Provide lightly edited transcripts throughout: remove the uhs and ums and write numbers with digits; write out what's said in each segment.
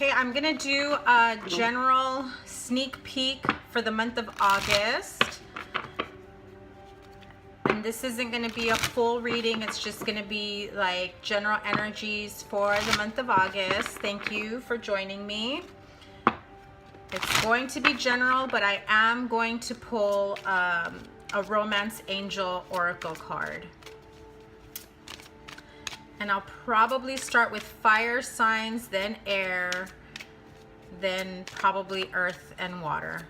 Okay, I'm gonna do a general sneak peek for the month of August. And this isn't gonna be a full reading, it's just gonna be like general energies for the month of August. Thank you for joining me. It's going to be general, but I am going to pull a Romance Angel Oracle card. And I'll probably start with fire signs, then air, then probably earth and water.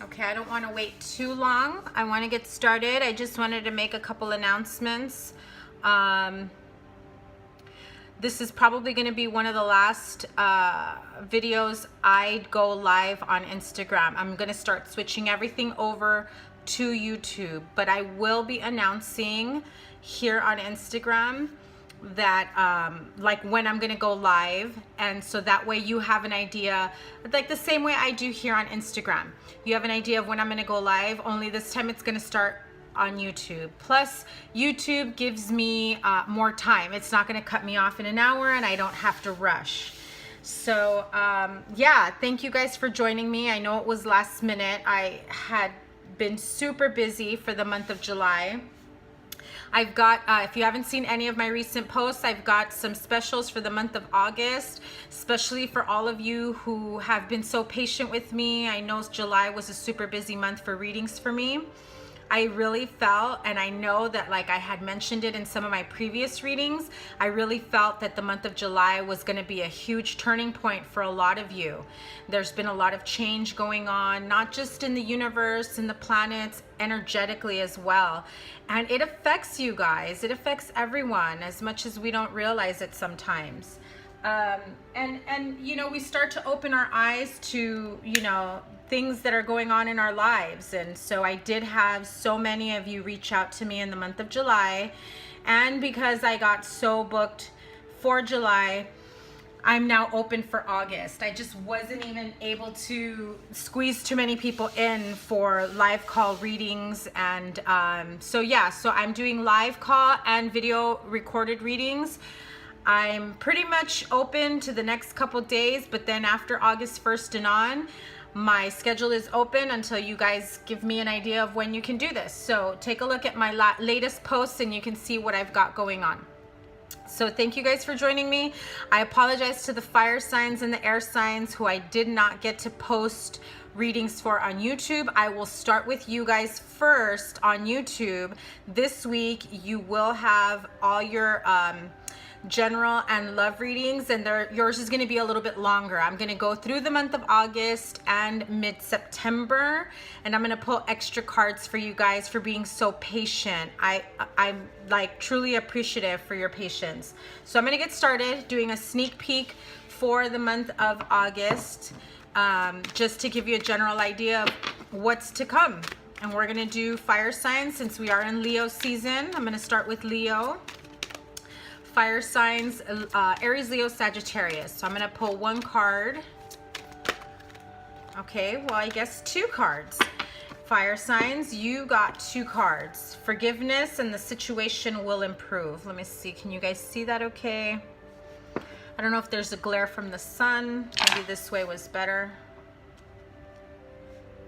Okay, I don't want to wait too long. I want to get started. I just wanted to make a couple announcements. This is probably going to be one of the last videos I go live on Instagram. I'm going to start switching everything over to YouTube, but I will be announcing here on Instagram that like when I'm gonna go live, and so that way you have an idea, like the same way I do here on Instagram. You have an idea of when I'm gonna go live, only this time it's gonna start on YouTube. Plus YouTube gives me more time. It's not gonna cut me off in an hour and I don't have to rush. So yeah, thank you guys for joining me. I know it was last minute. I had been super busy for the month of July. I've got, if you haven't seen any of my recent posts, I've got some specials for the month of August, especially for all of you who have been so patient with me. I know July was a super busy month for readings for me. I really felt, and I know that like I had mentioned it in some of my previous readings, I really felt that the month of July was going to be a huge turning point for a lot of you. There's been a lot of change going on, not just in the universe and the planets, energetically as well. And it affects you guys. It affects everyone as much as we don't realize it sometimes. And you know, we start to open our eyes to, you know, things that are going on in our lives. And so I did have so many of you reach out to me in the month of July, and because I got so booked for July, I'm now open for August. I just wasn't even able to squeeze too many people in for live call readings. And so yeah, so I'm doing live call and video recorded readings. I'm pretty much open to the next couple days, but then after August 1st and on, my schedule is open until you guys give me an idea of when you can do this. So take a look at my latest posts and you can see what I've got going on. So thank you guys for joining me. I apologize to the fire signs and the air signs who I did not get to post readings for on YouTube. I will start with you guys first on YouTube. This week you will have all your general and love readings, and yours is going to be a little bit longer. I'm going to go through the month of August and mid-September, and I'm going to pull extra cards for you guys for being so patient. I'm like truly appreciative for your patience. So I'm going to get started doing a sneak peek for the month of August, just to give you a general idea of what's to come. And we're going to do fire signs since we are in Leo season. I'm going to start with Leo. Fire signs, Aries, Leo, Sagittarius. So I'm going to pull one card. Okay, well, I guess two cards. Fire signs, you got two cards. Forgiveness and the situation will improve. Let me see. Can you guys see that okay? I don't know if there's a glare from the sun. Maybe this way was better.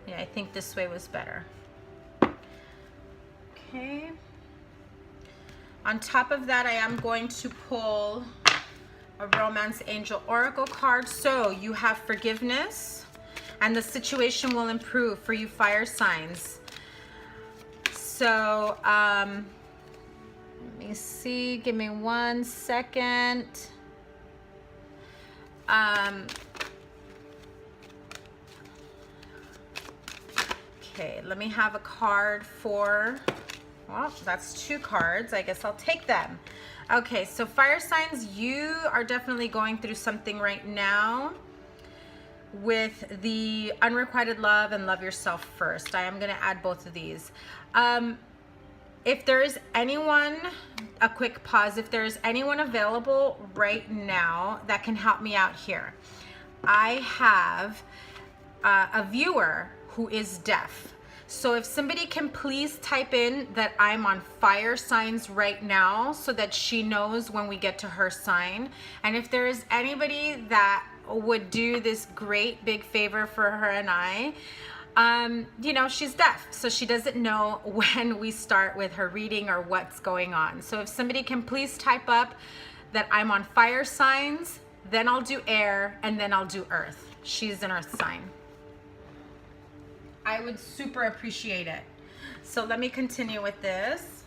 Yeah, I think this way was better. Okay. On top of that, I am going to pull a Romance Angel Oracle card. So you have forgiveness and the situation will improve for you fire signs. So let me see, give me 1 second. Okay, let me have a card for, well, that's two cards. I guess I'll take them. Okay, so fire signs, you are definitely going through something right now. with the unrequited love and love yourself first. I am going to add both of these. If there is anyone, a quick pause, if there is anyone available right now that can help me out here. I have a viewer who is deaf. So if somebody can please type in that I'm on fire signs right now so that she knows when we get to her sign. And if there is anybody that would do this great big favor for her and I, you know, she's deaf, so she doesn't know when we start with her reading or what's going on. So if somebody can please type up that I'm on fire signs, then I'll do air, and then I'll do earth. She's an earth sign. I would super appreciate it. So let me continue with this.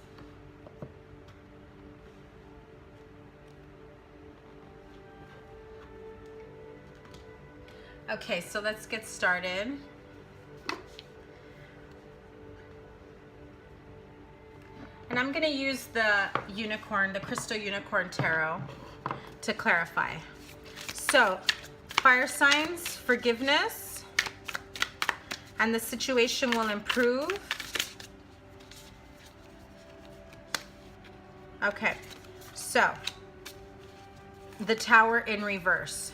Okay, so let's get started. And I'm going to use the unicorn, the crystal unicorn tarot to clarify. So, fire signs, forgiveness, and the situation will improve. Okay, so the Tower in reverse.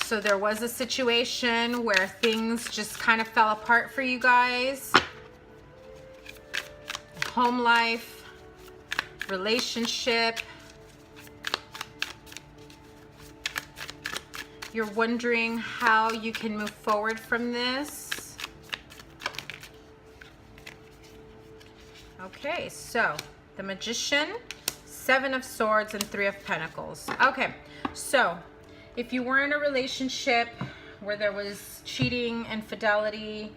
So there was a situation where things just kind of fell apart for you guys. Home life, relationship. You're wondering how you can move forward from this. Okay, so the Magician, Seven of Swords, and Three of Pentacles. Okay, so if you were in a relationship where there was cheating, infidelity,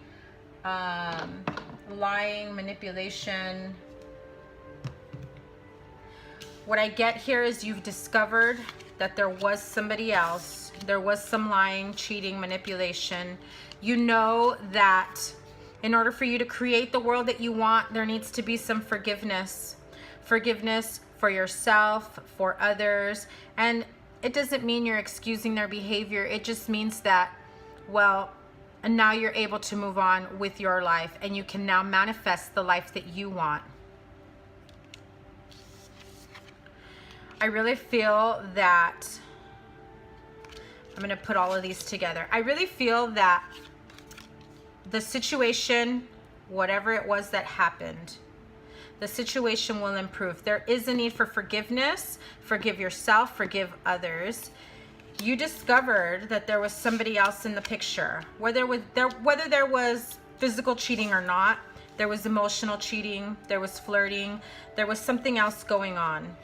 lying, manipulation, what I get here is you've discovered that there was somebody else. There was some lying, cheating, manipulation. You know that in order for you to create the world that you want, there needs to be some forgiveness. Forgiveness for yourself, for others, and it doesn't mean you're excusing their behavior. It just means that, well, and now you're able to move on with your life and you can now manifest the life that you want. I really feel that, I'm going to put all of these together. I really feel that the situation, whatever it was that happened, the situation will improve. There is a need for forgiveness. Forgive yourself, forgive others. You discovered that there was somebody else in the picture. Whether there was physical cheating or not, there was emotional cheating, there was flirting, there was something else going on.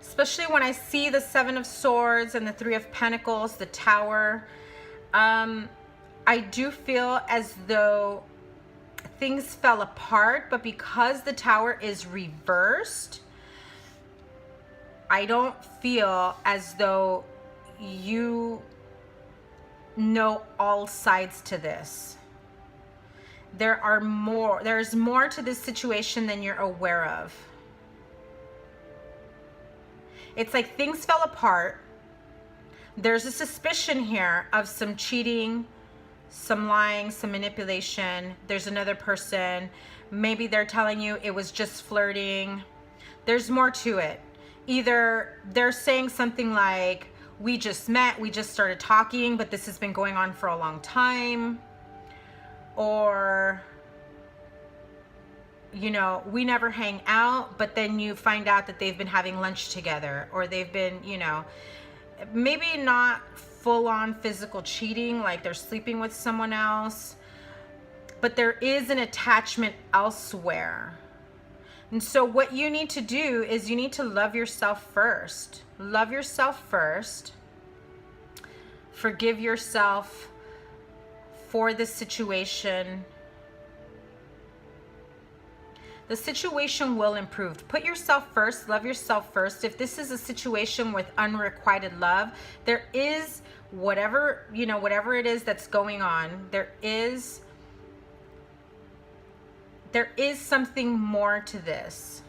Especially when I see the Seven of Swords and the Three of Pentacles, the Tower, I do feel as though things fell apart, but because the Tower is reversed, I don't feel as though you know all sides to this. There's more to this situation than you're aware of. It's like things fell apart. There's a suspicion here of some cheating, some lying, some manipulation. There's another person. Maybe they're telling you it was just flirting. There's more to it. Either they're saying something like, we just met, we just started talking, but this has been going on for a long time. Or, you know, we never hang out, but then you find out that they've been having lunch together, or they've been, you know, maybe not full-on physical cheating, like they're sleeping with someone else, but there is an attachment elsewhere. And so what you need to do is you need to love yourself first. Love yourself first. Forgive yourself for the situation. The situation will improve. Put yourself first, love yourself first. If this is a situation with unrequited love, there is whatever it is that's going on, there is something more to this.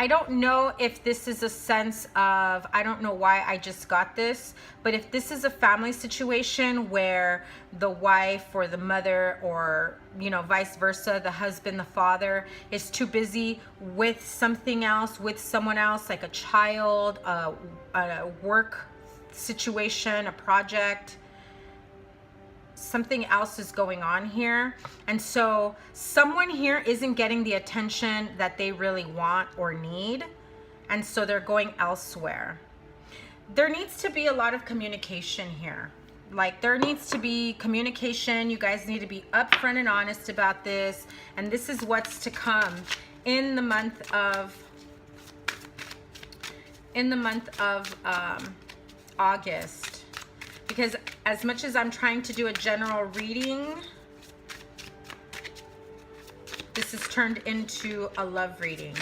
I don't know if this is a sense of, I don't know why I just got this, but if this is a family situation where the wife or the mother or, you know, vice versa, the husband, the father is too busy with something else, with someone else, like a child, a work situation, a project, something else is going on here. And so someone here isn't getting the attention that they really want or need. And so they're going elsewhere. There needs to be a lot of communication here. Like, there needs to be communication. You guys need to be upfront and honest about this. And this is what's to come in the month of August. Because as much as I'm trying to do a general reading, this is turned into a love reading.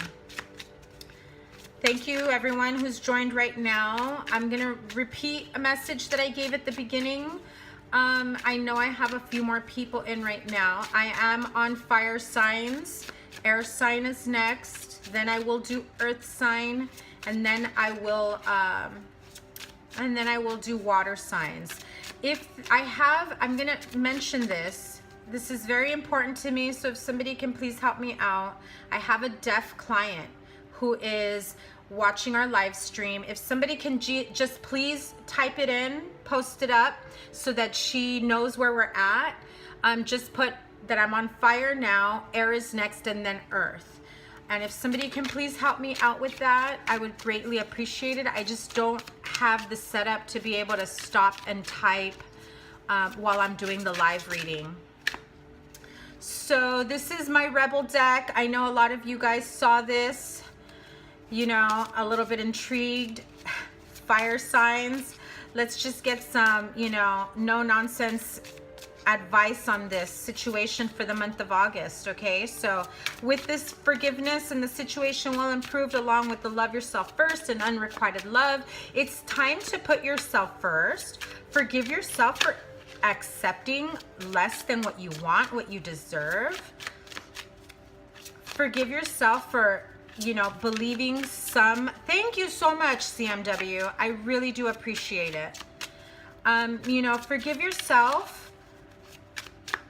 Thank you everyone who's joined right now. I'm gonna repeat a message that I gave at the beginning. I know I have a few more people in right now. I am on fire signs. Air sign is next. Then I will do earth sign, and then I will do water signs. I'm gonna mention this. This is very important to me, so if somebody can please help me out. I have a deaf client who is watching our live stream. If somebody can just please type it in, post it up so that she knows where we're at. Just put that I'm on fire now, air is next, and then earth. And if somebody can please help me out with that, I would greatly appreciate it. I just don't have the setup to be able to stop and type while I'm doing the live reading. So this is my Rebel deck. I know a lot of you guys saw this, you know, a little bit intrigued. Fire signs. Let's just get some, you know, no nonsense advice on this situation for the month of August. Okay, so with this forgiveness and the situation will improve, along with the love yourself first and unrequited love, it's time to put yourself first. Forgive yourself for accepting less than what you want, what you deserve. Forgive yourself for, you know, believing some. Thank you so much, CMW. I really do appreciate it. You know, forgive yourself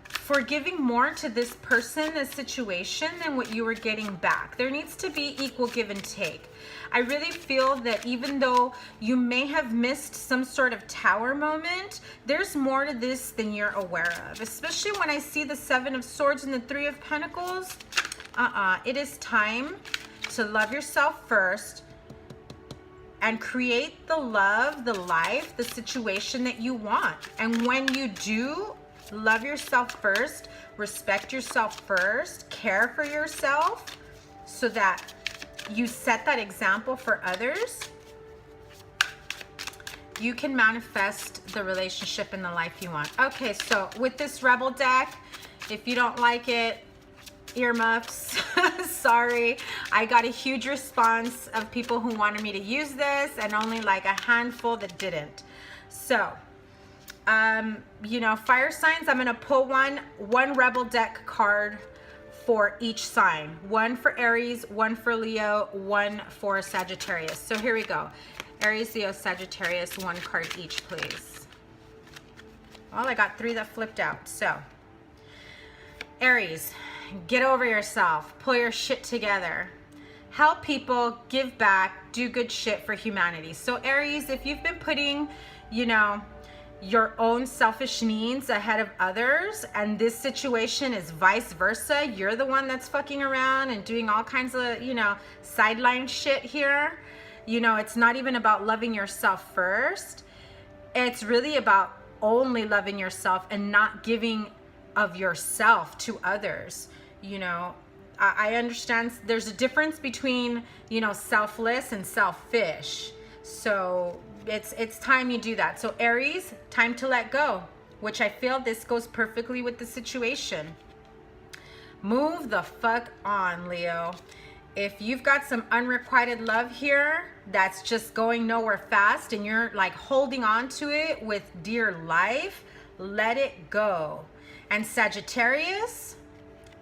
for giving more to this person, this situation, than what you were getting back. There needs to be equal give and take. I really feel that even though you may have missed some sort of tower moment, there's more to this than you're aware of. Especially when I see the Seven of Swords and the Three of Pentacles. It is time to love yourself first and create the love, the life, the situation that you want. And when you do love yourself first, respect yourself first, care for yourself so that you set that example for others, you can manifest the relationship and the life you want. Okay, so with this Rebel deck, if you don't like it, earmuffs. Sorry, I got a huge response of people who wanted me to use this and only like a handful that didn't. So you know, fire signs, I'm gonna pull one Rebel deck card for each sign. One for Aries, one for Leo, one for Sagittarius. So here we go. Aries, Leo, Sagittarius, one card each, please. Well, I got three that flipped out. So Aries, get over yourself, pull your shit together, help people, give back, do good shit for humanity. So Aries, if you've been putting, you know, your own selfish needs ahead of others, and this situation is vice versa, you're the one that's fucking around and doing all kinds of, you know, sideline shit here. You know, it's not even about loving yourself first. It's really about only loving yourself and not giving of yourself to others. You know, I understand there's a difference between, you know, selfless and selfish. So it's time you do that. So Aries, time to let go, which I feel this goes perfectly with the situation. Move the fuck on, Leo. If you've got some unrequited love here that's just going nowhere fast and you're like holding on to it with dear life, let it go. And Sagittarius,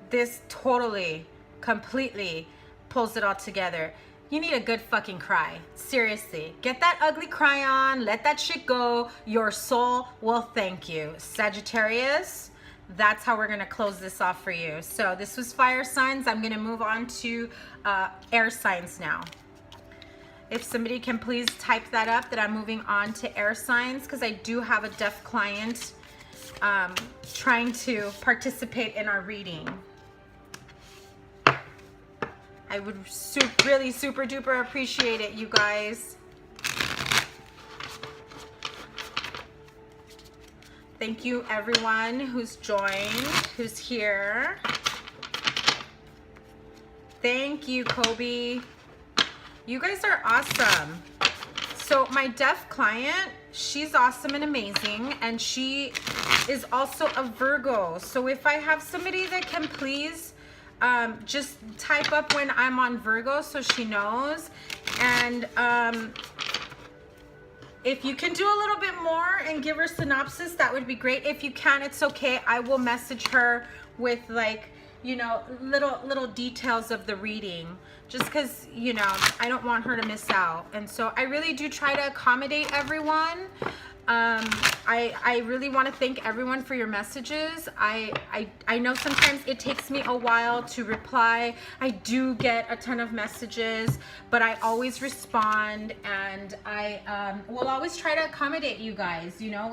this totally, completely pulls it all together. You need a good fucking cry. Seriously. Get that ugly cry on. Let that shit go. Your soul will thank you. Sagittarius, that's how we're going to close this off for you. So this was fire signs. I'm going to move on to air signs now. If somebody can please type that up, that I'm moving on to air signs, because I do have a deaf client trying to participate in our reading. I would really super duper appreciate it, you guys. Thank you everyone who's joined, who's here. Thank you, Kobe. You guys are awesome. So my deaf client, she's awesome and amazing, and she is also a Virgo. So if I have somebody that can please just type up when I'm on Virgo so she knows. And if you can do a little bit more and give her synopsis, that would be great. If you can, it's okay. I will message her with, like, you know, little details of the reading, just because, you know, I don't want her to miss out. And so I really do try to accommodate everyone. I really want to thank everyone for your messages. I know sometimes it takes me a while to reply. I do get a ton of messages, but I always respond, and I will always try to accommodate you guys, you know,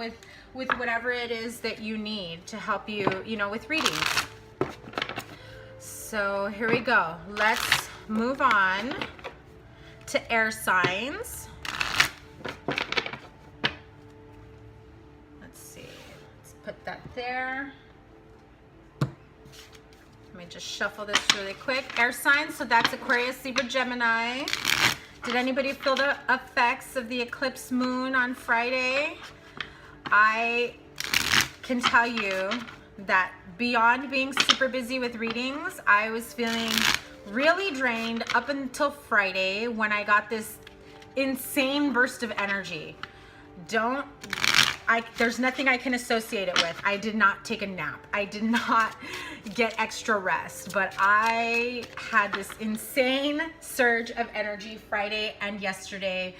with whatever it is that you need to help you, you know, with readings. So here we go. Let's move on to air signs. Put that there. Let me just shuffle this really quick. Air signs, so that's Aquarius, Libra, Gemini. Did anybody feel the effects of the eclipse moon on Friday? I can tell you that beyond being super busy with readings, I was feeling really drained up until Friday when I got this insane burst of energy. There's nothing I can associate it with. I did not take a nap. I did not get extra rest, but I had this insane surge of energy Friday and yesterday.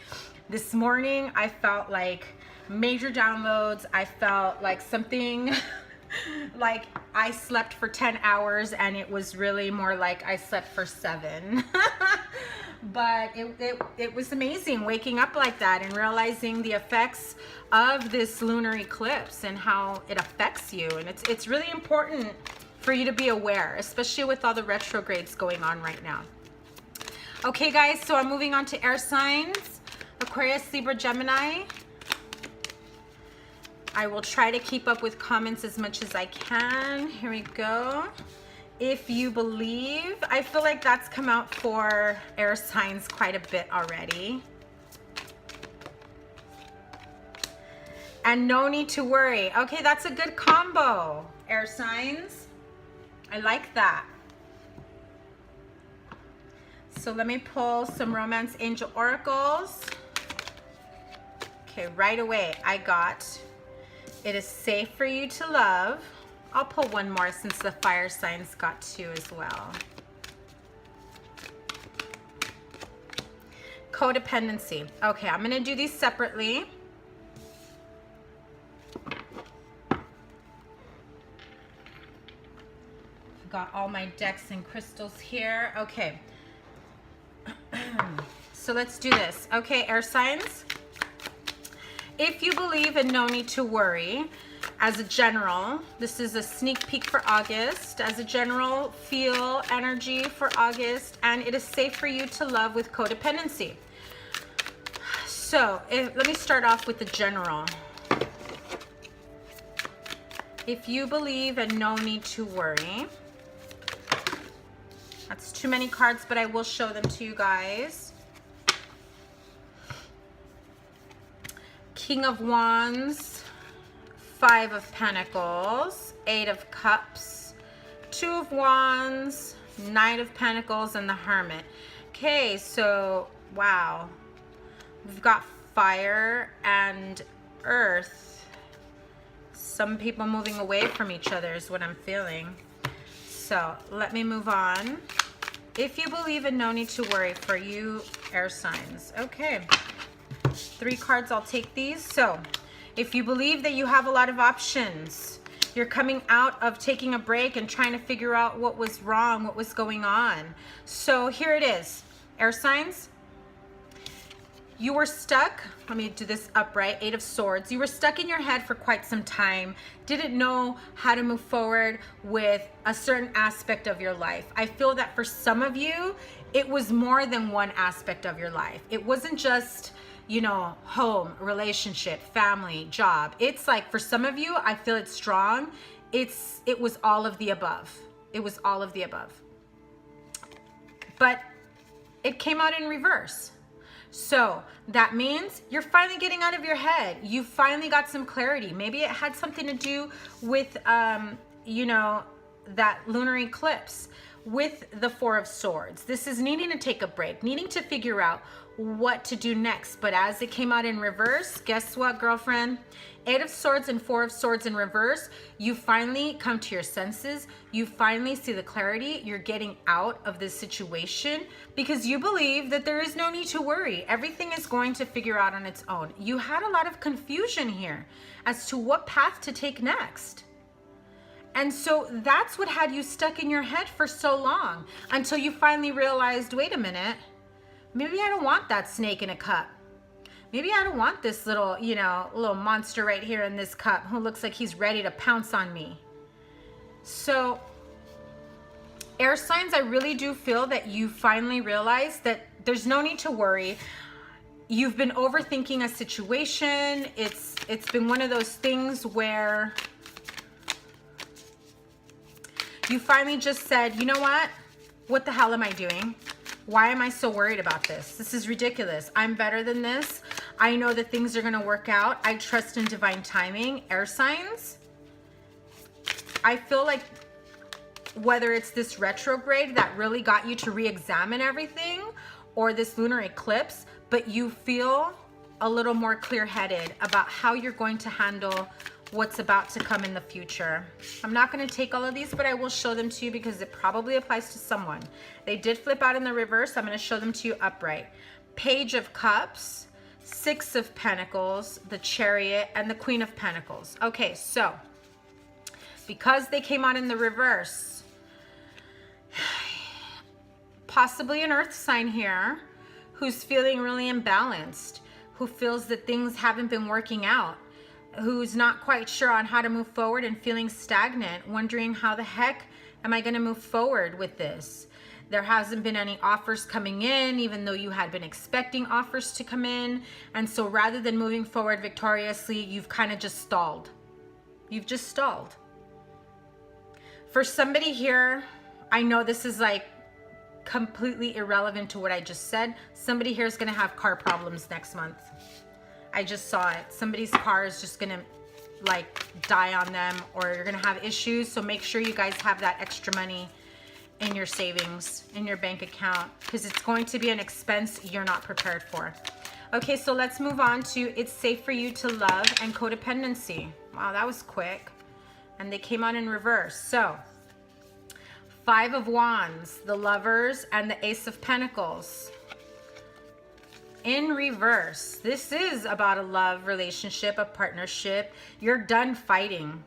This morning, I felt like major downloads. I felt like something like I slept for 10 hours, and it was really more like I slept for 7. But it was amazing waking up like that and realizing the effects of this lunar eclipse and how it affects you. And it's really important for you to be aware, especially with all the retrogrades going on right now. Okay guys, so I'm moving on to air signs. Aquarius, Libra, Gemini. I will try to keep up with comments as much as I can. Here we go. If you believe, I feel like that's come out for air signs quite a bit already. And no need to worry. Okay, that's a good combo, air signs. I like that. So let me pull some romance angel oracles. Okay, right away I got, it is safe for you to love. I'll pull one more since the fire signs got 2 as well. Codependency. Okay, I'm gonna do these separately. I've got all my decks and crystals here. Okay. So let's do this. Okay, air signs. If you believe and no need to worry, as a general, this is a sneak peek for August. As a general, feel energy for August, and it is safe for you to love with codependency. So let me start off with the general. If you believe and no need to worry. That's too many cards, but I will show them to you guys. King of Wands, 5 of Pentacles, 8 of Cups, 2 of Wands, 9 of Pentacles, and the Hermit. Okay, so wow. We've got fire and earth. Some people moving away from each other is what I'm feeling. So let me move on. If you believe in no need to worry for you air signs. Okay. 3 cards, I'll take these. So if you believe that you have a lot of options, you're coming out of taking a break and trying to figure out what was wrong, what was going on. So here it is, air signs. You were stuck, let me do this upright, 8 of Swords. You were stuck in your head for quite some time, didn't know how to move forward with a certain aspect of your life. I feel that for some of you, it was more than one aspect of your life. It wasn't just, you know, home, relationship, family, job. It's like for some of you, I feel it's strong. It was all of the above. It was all of the above. But it came out in reverse. So that means you're finally getting out of your head. You finally got some clarity. Maybe it had something to do with, you know, that lunar eclipse with the 4 of Swords. This is needing to take a break, needing to figure out what to do next. But as it came out in reverse, guess what, girlfriend? 8 of Swords and 4 of Swords in reverse, you finally come to your senses. You finally see the clarity. You're getting out of this situation because you believe that there is no need to worry. Everything is going to figure out on its own. You had a lot of confusion here as to what path to take next. And so that's what had you stuck in your head for so long until you finally realized, wait a minute, maybe I don't want that snake in a cup. Maybe I don't want this little, you know, little monster right here in this cup who looks like he's ready to pounce on me. So air signs, I really do feel that you finally realize that there's no need to worry. You've been overthinking a situation. It's been one of those things where you finally just said, you know what the hell am I doing? Why am I so worried about this? This is ridiculous. I'm better than this. I know that things are gonna work out. I trust in divine timing. Air signs, I feel like whether it's this retrograde that really got you to re-examine everything or this lunar eclipse, but you feel a little more clear-headed about how you're going to handle what's about to come in the future. I'm not going to take all of these, but I will show them to you because it probably applies to someone. They did flip out in the reverse. I'm going to show them to you upright. Page of Cups, 6 of Pentacles, the Chariot, and the Queen of Pentacles. Okay, so because they came out in the reverse, possibly an earth sign here who's feeling really imbalanced, who feels that things haven't been working out, who's not quite sure on how to move forward and feeling stagnant, wondering how the heck am I going to move forward with this? There hasn't been any offers coming in, even though you had been expecting offers to come in. And so rather than moving forward victoriously, you've kind of just stalled. You've just stalled. For somebody here, I know this is like completely irrelevant to what I just said. Somebody here is going to have car problems next month. I just saw it. Somebody's car is just gonna like die on them, or you're gonna have issues. So make sure you guys have that extra money in your savings, in your bank account, because it's going to be an expense you're not prepared for. Okay, so let's move on to it's safe for you to love and codependency. Wow, that was quick. And they came out in reverse. So 5 of Wands, the Lovers, and the Ace of Pentacles. In reverse, this is about a love relationship, a partnership. You're done fighting.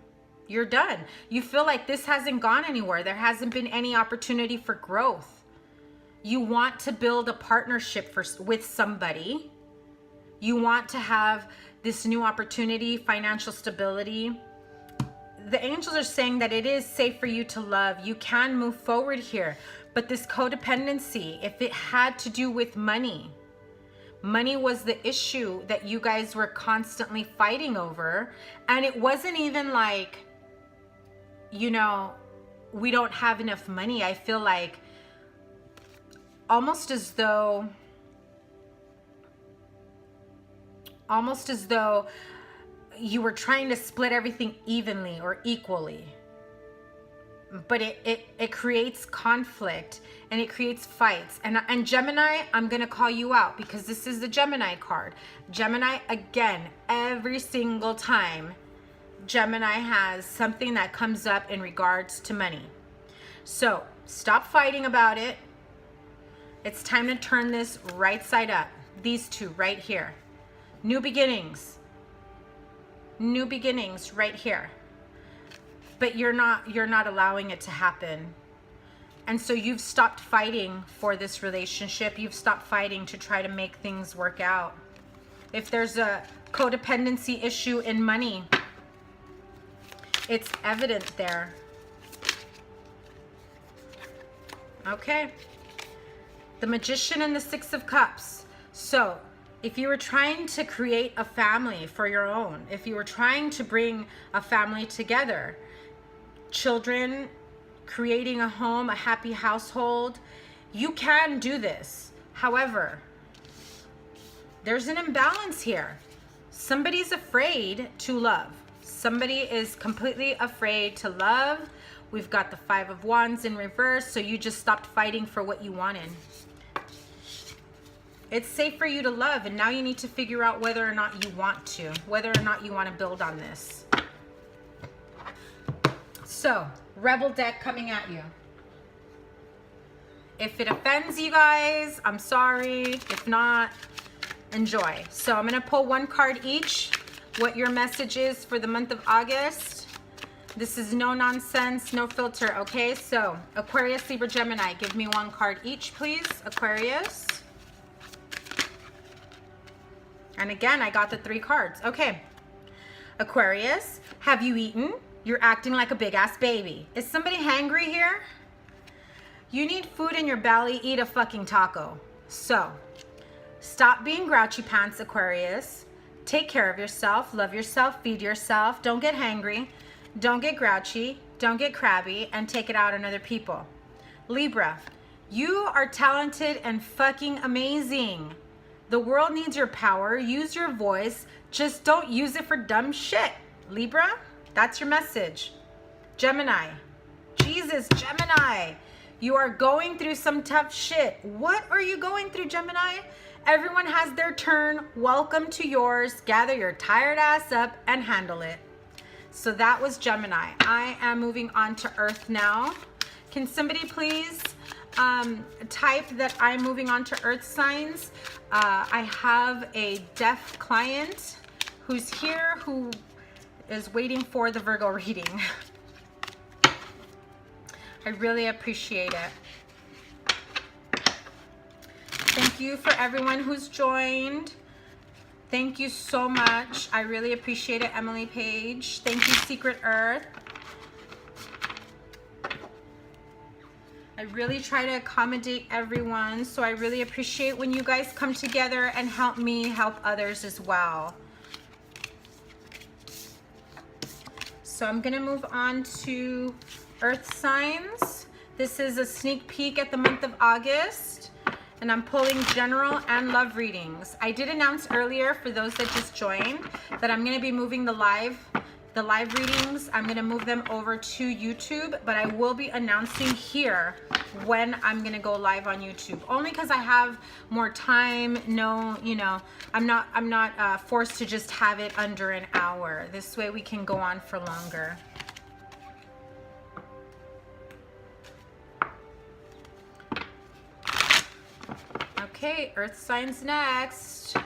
You're done. You feel like this hasn't gone anywhere. There hasn't been any opportunity for growth. You want to build a partnership with somebody. You want to have this new opportunity, financial stability. The angels are saying that it is safe for you to love. You can move forward here. But this codependency, if it had to do with money, money was the issue that you guys were constantly fighting over. And it wasn't even like, you know, we don't have enough money. I feel like almost as though you were trying to split everything evenly or equally. But it creates conflict and it creates fights. And Gemini, I'm going to call you out because this is the Gemini card. Gemini, again, every single time, Gemini has something that comes up in regards to money. So stop fighting about it. It's time to turn this right side up. These two right here. New beginnings. New beginnings right here. But you're not allowing it to happen. And so you've stopped fighting for this relationship. You've stopped fighting to try to make things work out. If there's a codependency issue in money, it's evident there. Okay. The Magician and the Six of Cups. So if you were trying to create a family for your own, if you were trying to bring a family together, children, creating a home, a happy household, you can do this. However, there's an imbalance here. Somebody's afraid to love. Somebody is completely afraid to love. We've got the Five of Wands in reverse, so you just stopped fighting for what you wanted. It's safe for you to love, and now you need to figure out whether or not you want to, whether or not you want to build on this. So, Rebel deck coming at you. If it offends you guys, I'm sorry. If not, enjoy. So I'm going to pull one card each, what your message is for the month of August. This is no nonsense, no filter, okay? So Aquarius, Libra, Gemini, give me one card each, please. Aquarius. And again, I got the 3 cards. Okay. Aquarius, have you eaten? You're acting like a big ass baby. Is somebody hangry here? You need food in your belly, eat a fucking taco. So, stop being grouchy pants, Aquarius. Take care of yourself, love yourself, feed yourself. Don't get hangry, don't get grouchy, don't get crabby, and take it out on other people. Libra, you are talented and fucking amazing. The world needs your power. Use your voice. Just don't use it for dumb shit. Libra, that's your message. Gemini, Jesus, Gemini, you are going through some tough shit. What are you going through, Gemini? Everyone has their turn. Welcome to yours. Gather your tired ass up and handle it. So that was Gemini. I am moving on to Earth now. Can somebody please type that I'm moving on to Earth signs? I have a deaf client who's here who is waiting for the Virgo reading. I really appreciate it. Thank you for everyone who's joined. Thank you so much. I really appreciate it, Emily Page. Thank you, Secret Earth. I really try to accommodate everyone, so I really appreciate when you guys come together and help me help others as well. So I'm going to move on to Earth signs. This is a sneak peek at the month of August, and I'm pulling general and love readings. I did announce earlier, for those that just joined, that I'm going to be moving the live readings. I'm going to move them over to YouTube, but I will be announcing here when I'm going to go live on YouTube, only because I have more time. No, you know, I'm not forced to just have it under an hour. This way we can go on for longer. Okay, Earth signs next.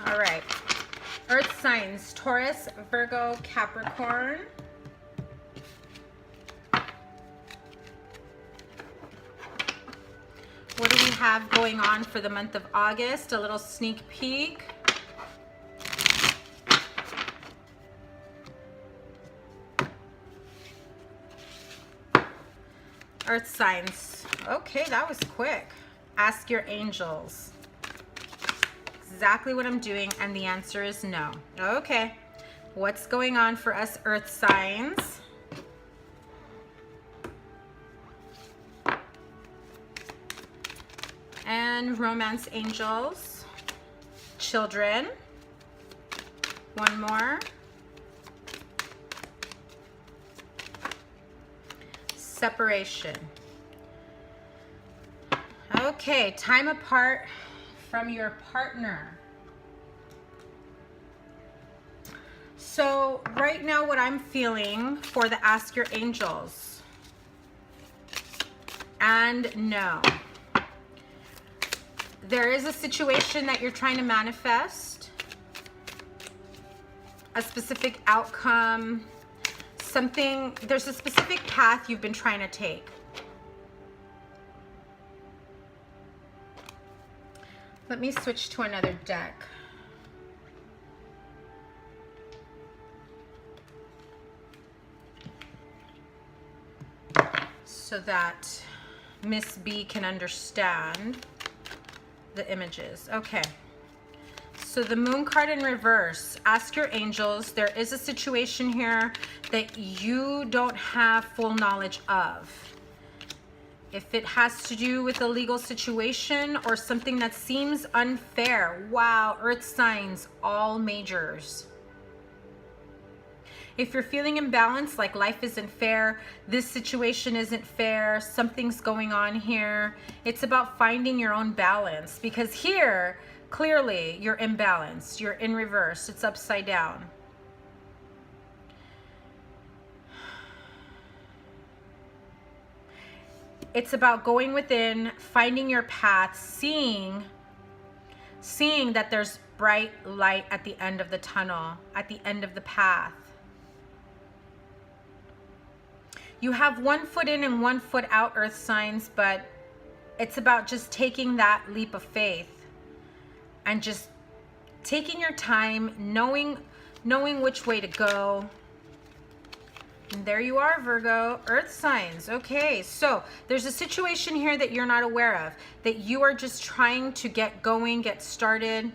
All right. Earth signs, Taurus, Virgo, Capricorn. What do we have going on for the month of August? A little sneak peek. Earth signs. Okay, that was quick. Ask your angels. Exactly what I'm doing, and the answer is no. Okay, what's going on for us Earth signs? And romance angels. Children. One more. separation. Okay, time apart from your partner. So right now what I'm feeling for the Ask Your Angels, and no. There is a situation that you're trying to manifest, a specific outcome, something, there's a specific path you've been trying to take. Let me switch to another deck. So that Miss B can understand the images. Okay. So the Moon card in reverse. Ask your angels. There is a situation here that you don't have full knowledge of. If it has to do with a legal situation or something that seems unfair. Wow, earth signs, all majors. If you're feeling imbalanced, like life isn't fair, this situation isn't fair, something's going on here, it's about finding your own balance. Because here, clearly, you're imbalanced. You're in reverse. It's upside down. It's about going within, finding your path, seeing that there's bright light at the end of the tunnel, at the end of the path. You have 1 foot in and 1 foot out, earth signs, but it's about just taking that leap of faith and just taking your time, knowing which way to go. And there you are, Virgo, earth signs. Okay, so there's a situation here that you're not aware of, that you are just trying to get going, get started.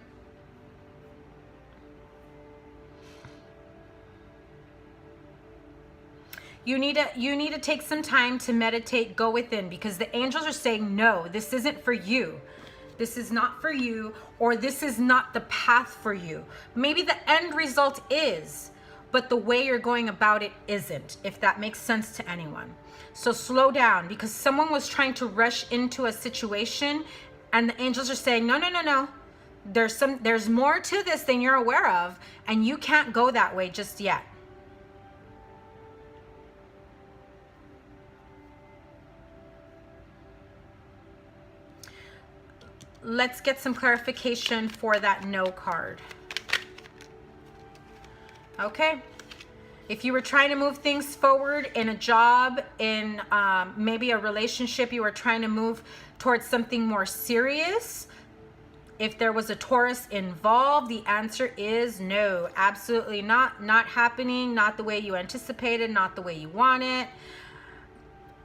You need to take some time to meditate, go within, because the angels are saying, no, this isn't for you. This is not for you, or this is not the path for you. Maybe the end result is, but the way you're going about it isn't, if that makes sense to anyone. So slow down, because someone was trying to rush into a situation and the angels are saying, no, no, no, no. There's more to this than you're aware of, and you can't go that way just yet. Let's get some clarification for that no card. Okay. If you were trying to move things forward in a job, in maybe a relationship, you were trying to move towards something more serious. If there was a Taurus involved, the answer is no. Absolutely not. Not happening. Not the way you anticipated. Not the way you want it.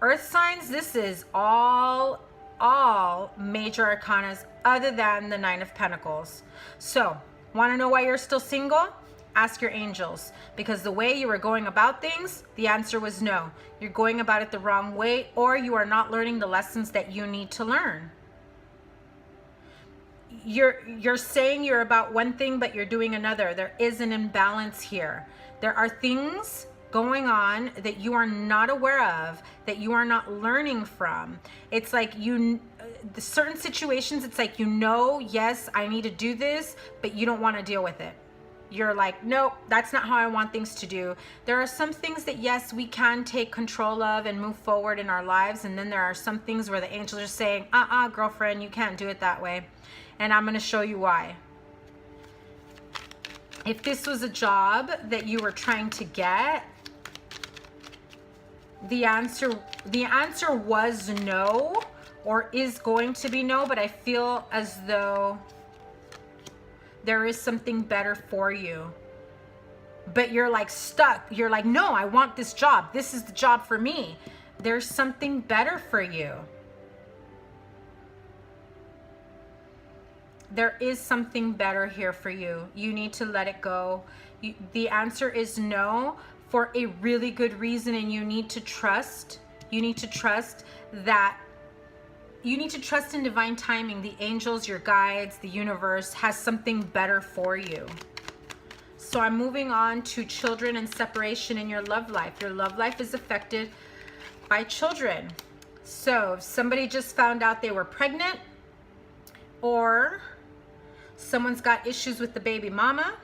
Earth signs, this is all major arcanas other than the 9 of Pentacles. So, want to know why you're still single? Ask your angels, because the way you were going about things, the answer was no. You're going about it the wrong way, or you are not learning the lessons that you need to learn. You're saying you're about one thing, but you're doing another. There is an imbalance here. There are things going on that you are not aware of, that you are not learning from. It's like certain situations, it's like, yes, I need to do this, but you don't want to deal with it. You're like, nope, that's not how I want things to do. There are some things that, yes, we can take control of and move forward in our lives. And then there are some things where the angels are saying, girlfriend, you can't do it that way. And I'm going to show you why. If this was a job that you were trying to get, the answer was no, or is going to be no, but I feel as though there is something better for you. But you're like stuck. You're like, no, I want this job. This is the job for me. There's something better for you. There is something better here for you. You need to let it go. The answer is no, for a really good reason, and you need to trust. You need to trust that. You need to trust in divine timing. The angels, your guides, the universe has something better for you. So I'm moving on to children and separation in your love life. Your love life is affected by children. So if somebody just found out they were pregnant, or someone's got issues with the baby mama,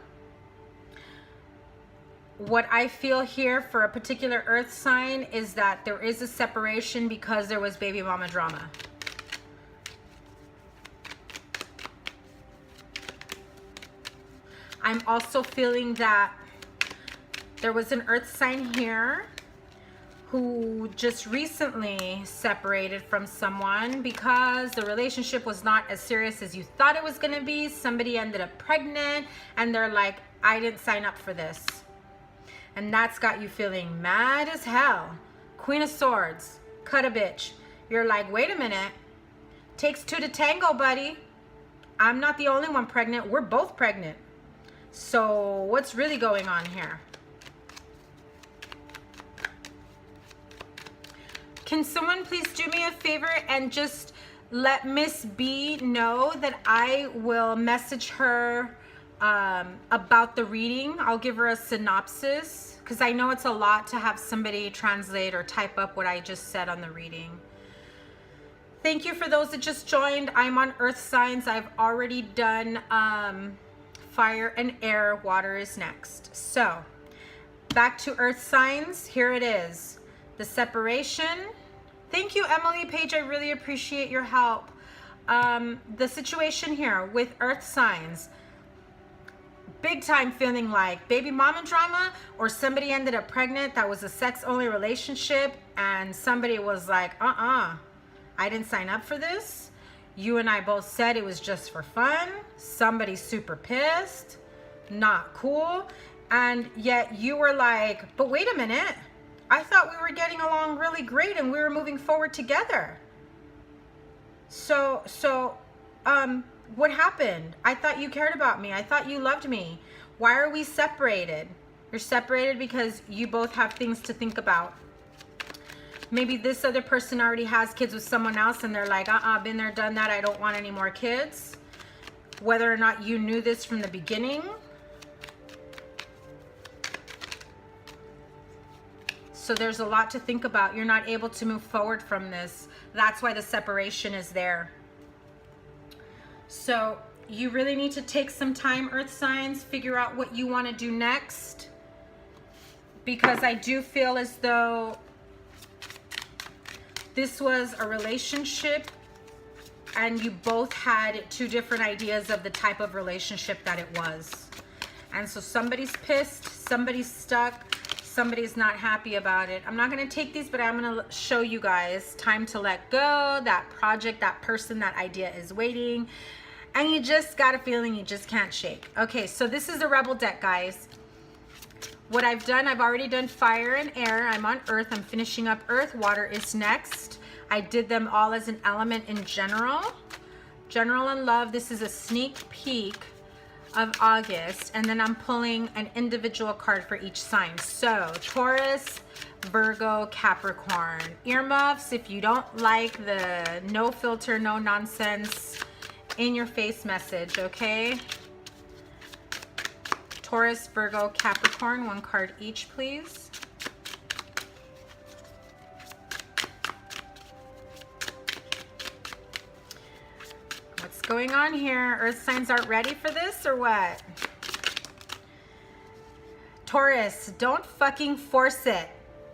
what I feel here for a particular earth sign is that there is a separation because there was baby mama drama. I'm also feeling that there was an earth sign here who just recently separated from someone because the relationship was not as serious as you thought it was going to be. Somebody ended up pregnant and they're like, I didn't sign up for this. And that's got you feeling mad as hell. Queen of Swords, cut a bitch. You're like, wait a minute. Takes two to tango, buddy. I'm not the only one pregnant. We're both pregnant. So what's really going on here? Can someone please do me a favor and just let Miss B know that I will message her about the reading? I'll give her a synopsis because I know it's a lot to have somebody translate or type up what I just said on the reading. Thank you for those that just joined. I'm on earth signs. I've already done fire and air. Water is next. So back to earth signs. Here it is. The separation. Thank you, Emily Page. I really appreciate your help. The situation here with earth signs. Big time feeling like baby mama drama, or somebody ended up pregnant that was a sex only relationship and somebody was like, I didn't sign up for this. You and I both said it was just for fun. Somebody's super pissed. Not cool. And yet you were like, but wait a minute. I thought we were getting along really great and we were moving forward together. So, what happened? I thought you cared about me. I thought you loved me. Why are we separated? You're separated because you both have things to think about. Maybe this other person already has kids with someone else and they're like, been there, done that. I don't want any more kids. Whether or not you knew this from the beginning. So there's a lot to think about. You're not able to move forward from this. That's why the separation is there. So you really need to take some time, earth signs, figure out what you want to do next. Because I do feel as though this was a relationship and you both had two different ideas of the type of relationship that it was. And so somebody's pissed, somebody's stuck, somebody's not happy about it. I'm not going to take these, but I'm going to show you guys time to let go. That project, that person, that idea is waiting. And you just got a feeling you just can't shake. Okay, so this is the Rebel deck, guys. What I've done, I've already done fire and air. I'm on earth. I'm finishing up earth. Water is next. I did them all as an element in general. General and love. This is a sneak peek of August. And then I'm pulling an individual card for each sign. So Taurus, Virgo, Capricorn. Earmuffs if you don't like the no filter, no nonsense, in your face message, okay? Taurus, Virgo, Capricorn, one card each, please. What's going on here? Earth signs aren't ready for this or what? Taurus, don't fucking force it.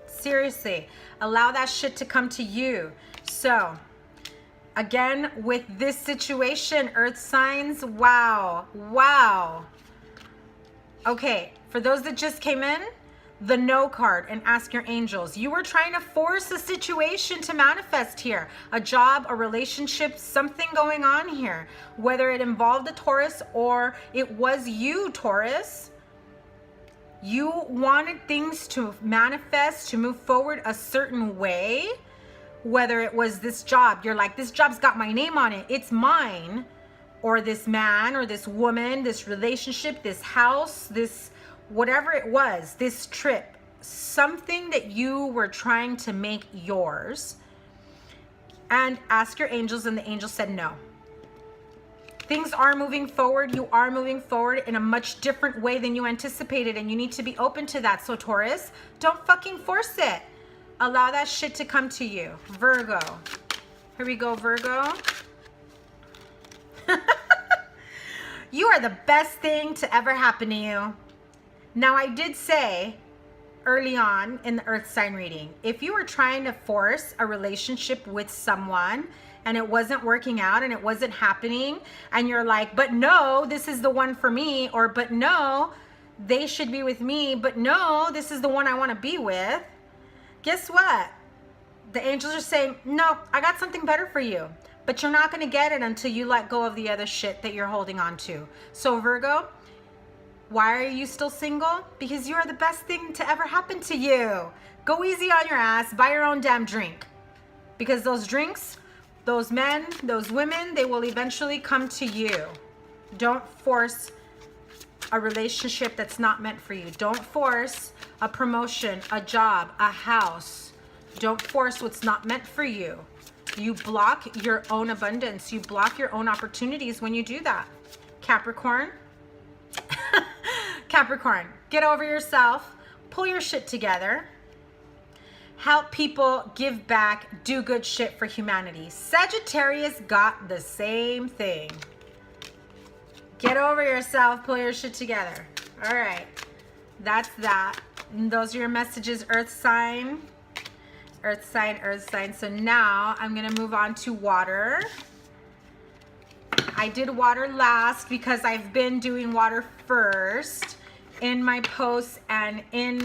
Seriously, allow that shit to come to you. So, again, with this situation, earth signs, wow. Okay, for those that just came in, the no card and ask your angels. You were trying to force a situation to manifest here. A job, a relationship, something going on here. Whether it involved a Taurus or it was you, Taurus. You wanted things to manifest, to move forward a certain way. Whether it was this job, you're like, this job's got my name on it, it's mine. Or this man or this woman, this relationship, this house, this whatever it was, this trip, something that you were trying to make yours. And ask your angels, and the angels said no. Things are moving forward. You are moving forward in a much different way than you anticipated, and you need to be open to that. So Taurus, don't fucking force it. Allow that shit to come to you. Virgo. Here we go, Virgo. You are the best thing to ever happen to you. Now, I did say early on in the earth sign reading, if you were trying to force a relationship with someone and it wasn't working out and it wasn't happening, and you're like, but no, this is the one for me, or but no, they should be with me, but no, this is the one I want to be with. Guess what? The angels are saying, no, I got something better for you, but you're not going to get it until you let go of the other shit that you're holding on to. So Virgo, why are you still single? Because you are the best thing to ever happen to you. Go easy on your ass, buy your own damn drink. Because those drinks, those men, those women, they will eventually come to you. Don't force a relationship that's not meant for you. Don't force a promotion, a job, a house. Don't force what's not meant for you. You block your own abundance. You block your own opportunities when you do that. Capricorn. Capricorn, get over yourself. Pull your shit together. Help people, give back, do good shit for humanity. Sagittarius got the same thing. Get over yourself, pull your shit together. All right, that's that. And those are your messages, earth sign. Earth sign, earth sign. So now I'm gonna move on to water. I did water last because I've been doing water first in my posts and in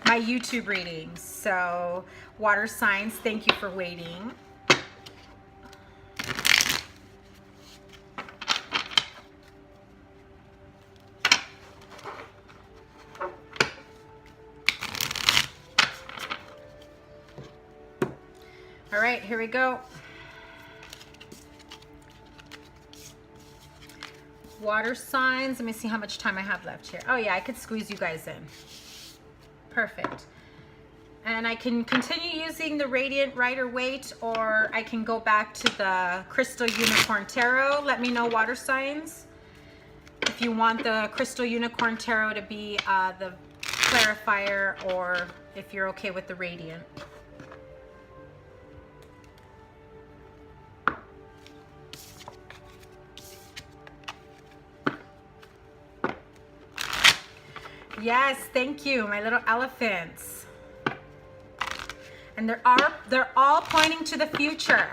my YouTube readings. So water signs, thank you for waiting. All right, here we go. Water signs. Let me see how much time I have left here. Oh yeah, I could squeeze you guys in. Perfect. And I can continue using the Radiant Rider Waite, or I can go back to the Crystal Unicorn Tarot. Let me know, water signs, if you want the Crystal Unicorn Tarot to be the clarifier, or if you're okay with the Radiant. Yes, thank you, my little elephants. And they're all pointing to the future.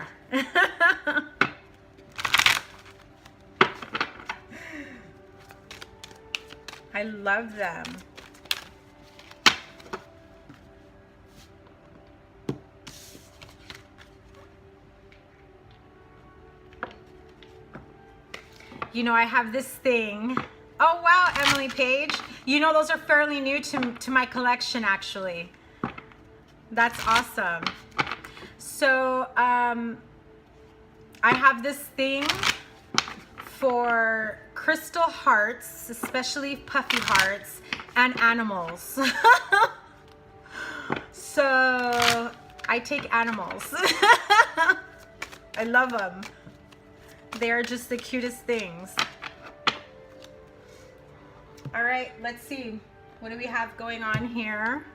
I love them. You know, I have this thing. Oh wow, Emily Page. You know, those are fairly new to my collection, actually. That's awesome. So I have this thing for crystal hearts, especially puffy hearts, and animals. So I take animals. I love them. They're just the cutest things. All right, let's see. What do we have going on here?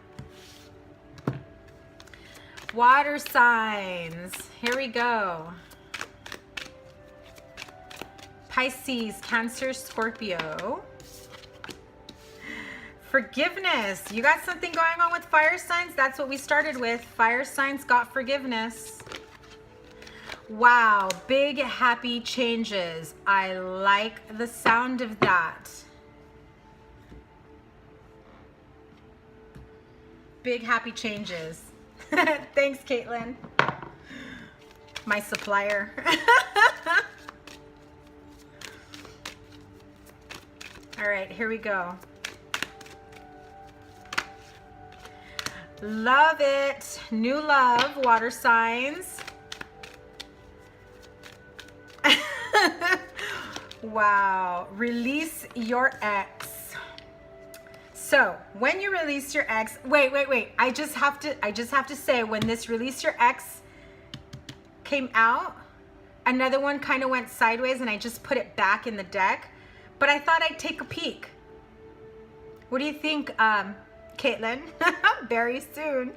Water signs. Here we go. Pisces, Cancer, Scorpio. Forgiveness. You got something going on with fire signs? That's what we started with. Fire signs got forgiveness. Wow, big happy changes. I like the sound of that. Big happy changes. Thanks, Caitlin. My supplier. All right, here we go. Love it. New love, water signs. Wow. Release your ex. So when you release your ex, wait. I just have to say, when this release your ex came out, another one kind of went sideways and I just put it back in the deck, but I thought I'd take a peek. What do you think, Caitlin? Very soon.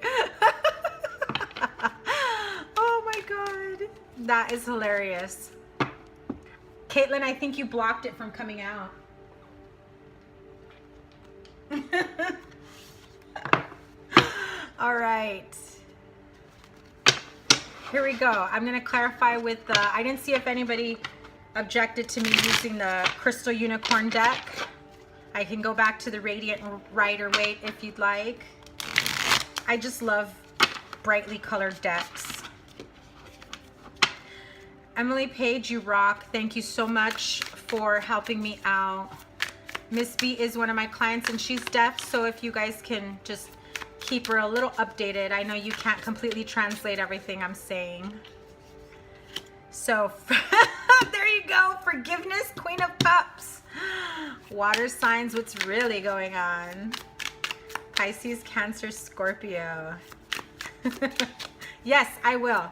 God. That is hilarious. Caitlin, I think you blocked it from coming out. All right. Here we go. I'm going to clarify with the, I didn't see if anybody objected to me using the Crystal Unicorn deck. I can go back to the Radiant Rider-Waite if you'd like. I just love brightly colored decks. Emily Page, you rock. Thank you so much for helping me out. Miss B is one of my clients and she's deaf, so if you guys can just keep her a little updated. I know you can't completely translate everything I'm saying. So there you go. Forgiveness, Queen of Cups. Water signs, what's really going on? Pisces, Cancer, Scorpio. Yes, I will.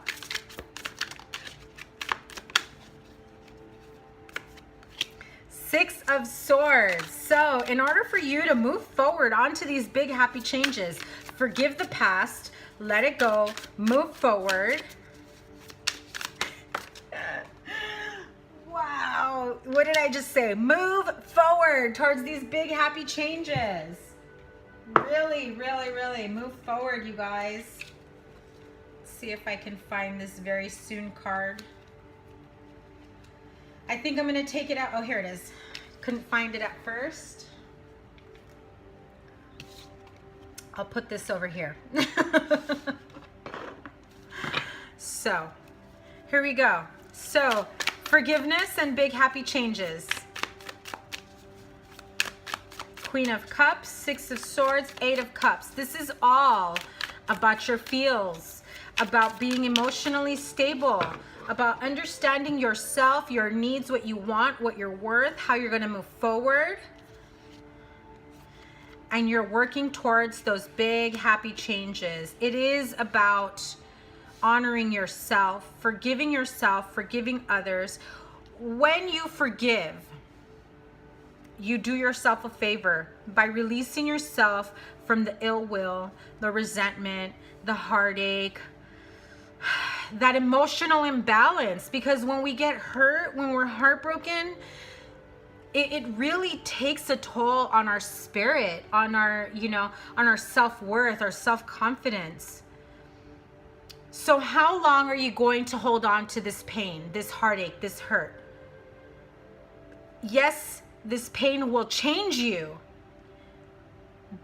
Six of Swords. So in order for you to move forward onto these big happy changes, forgive the past, let it go, move forward. Wow, what did I just say? Move forward towards these big happy changes. Really, really, really move forward, you guys. See if I can find this very soon card. I think I'm going to take it out. Oh, here it is. Couldn't find it at first. I'll put this over here. So, here we go. So, forgiveness and big happy changes. Queen of Cups, Six of Swords, Eight of Cups. This is all about your feels, about being emotionally stable, about understanding yourself, your needs, what you want, what you're worth, how you're going to move forward. And you're working towards those big happy changes. It is about honoring yourself, forgiving others. When you forgive, you do yourself a favor by releasing yourself from the ill will, the resentment, the heartache, that emotional imbalance. Because when we get hurt, when we're heartbroken, it really takes a toll on our spirit, on our, on our self-worth, our self-confidence. So how long are you going to hold on to this pain, this heartache, this hurt? Yes, this pain will change you.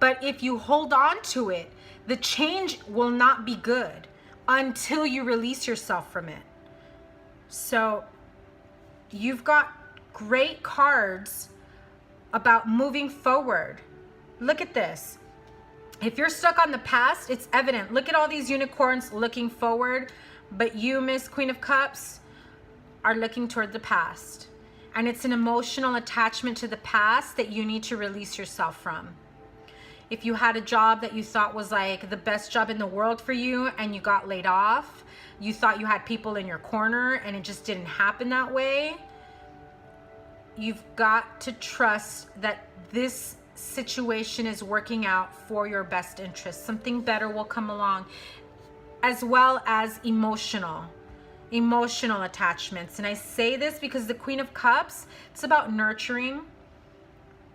But if you hold on to it, the change will not be good until you release yourself from it. So you've got great cards about moving forward. Look at this. If you're stuck on the past, it's evident. Look at all these unicorns looking forward, but you, Miss Queen of Cups, are looking toward the past. And it's an emotional attachment to the past that you need to release yourself from. If you had a job that you thought was like the best job in the world for you and you got laid off, you thought you had people in your corner and it just didn't happen that way, you've got to trust that this situation is working out for your best interest. Something better will come along, as well as emotional attachments. And I say this because the Queen of Cups, it's about nurturing.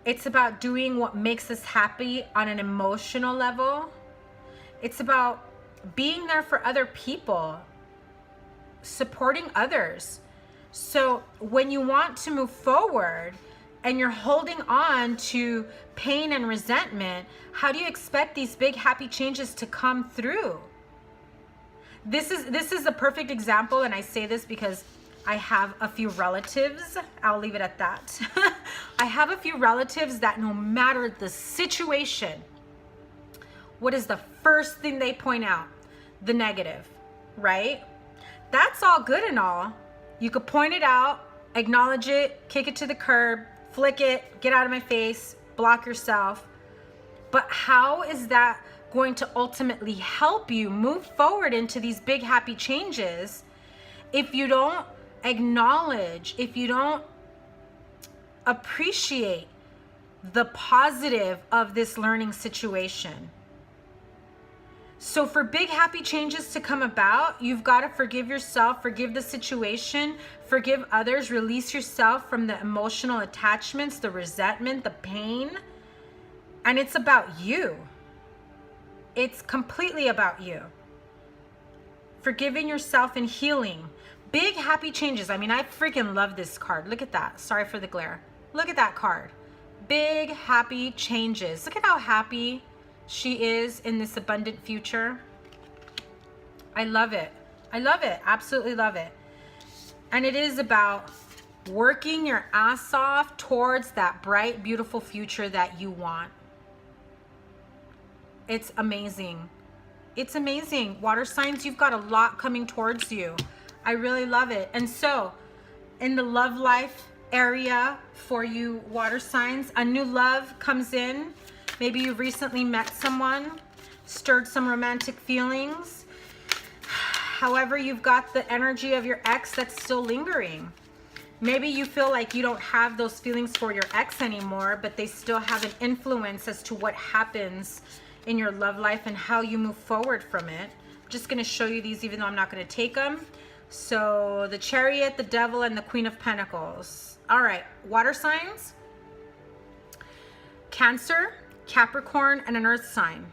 It's about doing what makes us happy on an emotional level. It's about being there for other people, supporting others. So when you want to move forward and you're holding on to pain and resentment, how do you expect these big happy changes to come through? This is a perfect example, and I say this because I have a few relatives. I'll leave it at that. I have a few relatives that no matter the situation, what is the first thing they point out? The negative, right? That's all good and all. You could point it out, acknowledge it, kick it to the curb, flick it, get out of my face, block yourself. But how is that going to ultimately help you move forward into these big happy changes if you don't acknowledge, if you don't appreciate the positive of this learning situation? So for big happy changes to come about, you've got to forgive yourself, forgive the situation, forgive others, release yourself from the emotional attachments, the resentment, the pain. And it's about you. It's completely about you. Forgiving yourself and healing. Big happy changes. I mean, I freaking love this card. Look at that. Sorry for the glare. Look at that card. Big happy changes. Look at how happy she is in this abundant future. I love it. I love it. Absolutely love it. And it is about working your ass off towards that bright, beautiful future that you want. It's amazing. It's amazing. Water signs, you've got a lot coming towards you. I really love it. And so in the love life area for you water signs, a new love comes in. Maybe you've recently met someone, stirred some romantic feelings. However, you've got the energy of your ex that's still lingering. Maybe you feel like you don't have those feelings for your ex anymore, but they still have an influence as to what happens in your love life and how you move forward from it. I'm just going to show you these even though I'm not going to take them. So the Chariot, the Devil, and the Queen of Pentacles. All right, water signs. Cancer, Capricorn, and an earth sign.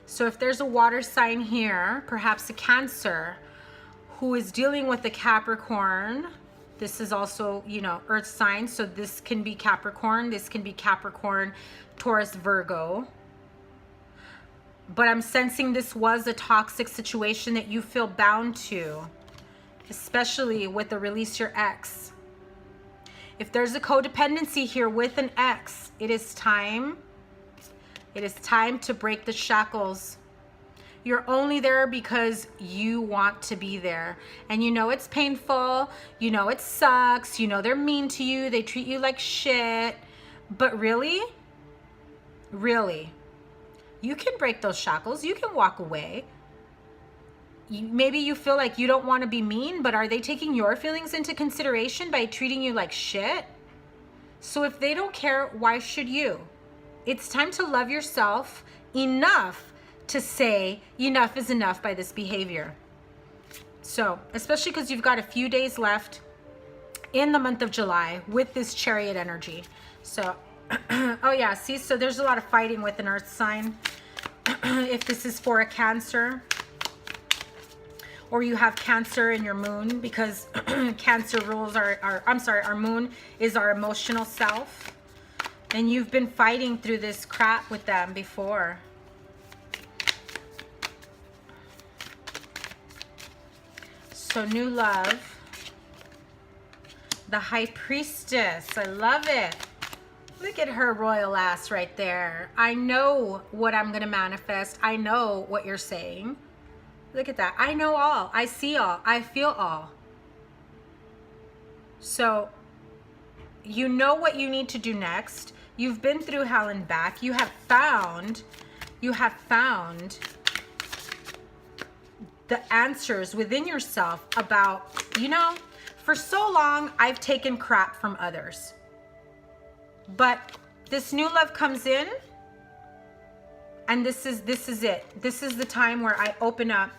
So if there's a water sign here, perhaps a Cancer, who is dealing with the Capricorn, this is also, you know, earth sign. So this can be Capricorn. This can be Capricorn, Taurus, Virgo. But I'm sensing this was a toxic situation that you feel bound to, especially with the release your ex. If there's a codependency here with an ex, it is time. It is time to break the shackles. You're only there because you want to be there. And you know it's painful. You know it sucks. You know they're mean to you. They treat you like shit. But really, really, you can break those shackles. You can walk away. Maybe you feel like you don't want to be mean, but are they taking your feelings into consideration by treating you like shit? So if they don't care, why should you? It's time to love yourself enough to say enough is enough by this behavior. So, especially because you've got a few days left in the month of July with this Chariot energy. So, oh yeah, see, so there's a lot of fighting with an earth sign. If this is for a Cancer, or you have Cancer in your moon, because Cancer rules our moon is our emotional self. And you've been fighting through this crap with them before. So new love. The High Priestess. I love it. Look at her royal ass right there. I know what I'm going to manifest. I know what you're saying. Look at that. I know all. I see all. I feel all. So you know what you need to do next. You've been through hell and back. You have found the answers within yourself about, you know, for so long I've taken crap from others. But this new love comes in, and this is it. This is the time where I open up.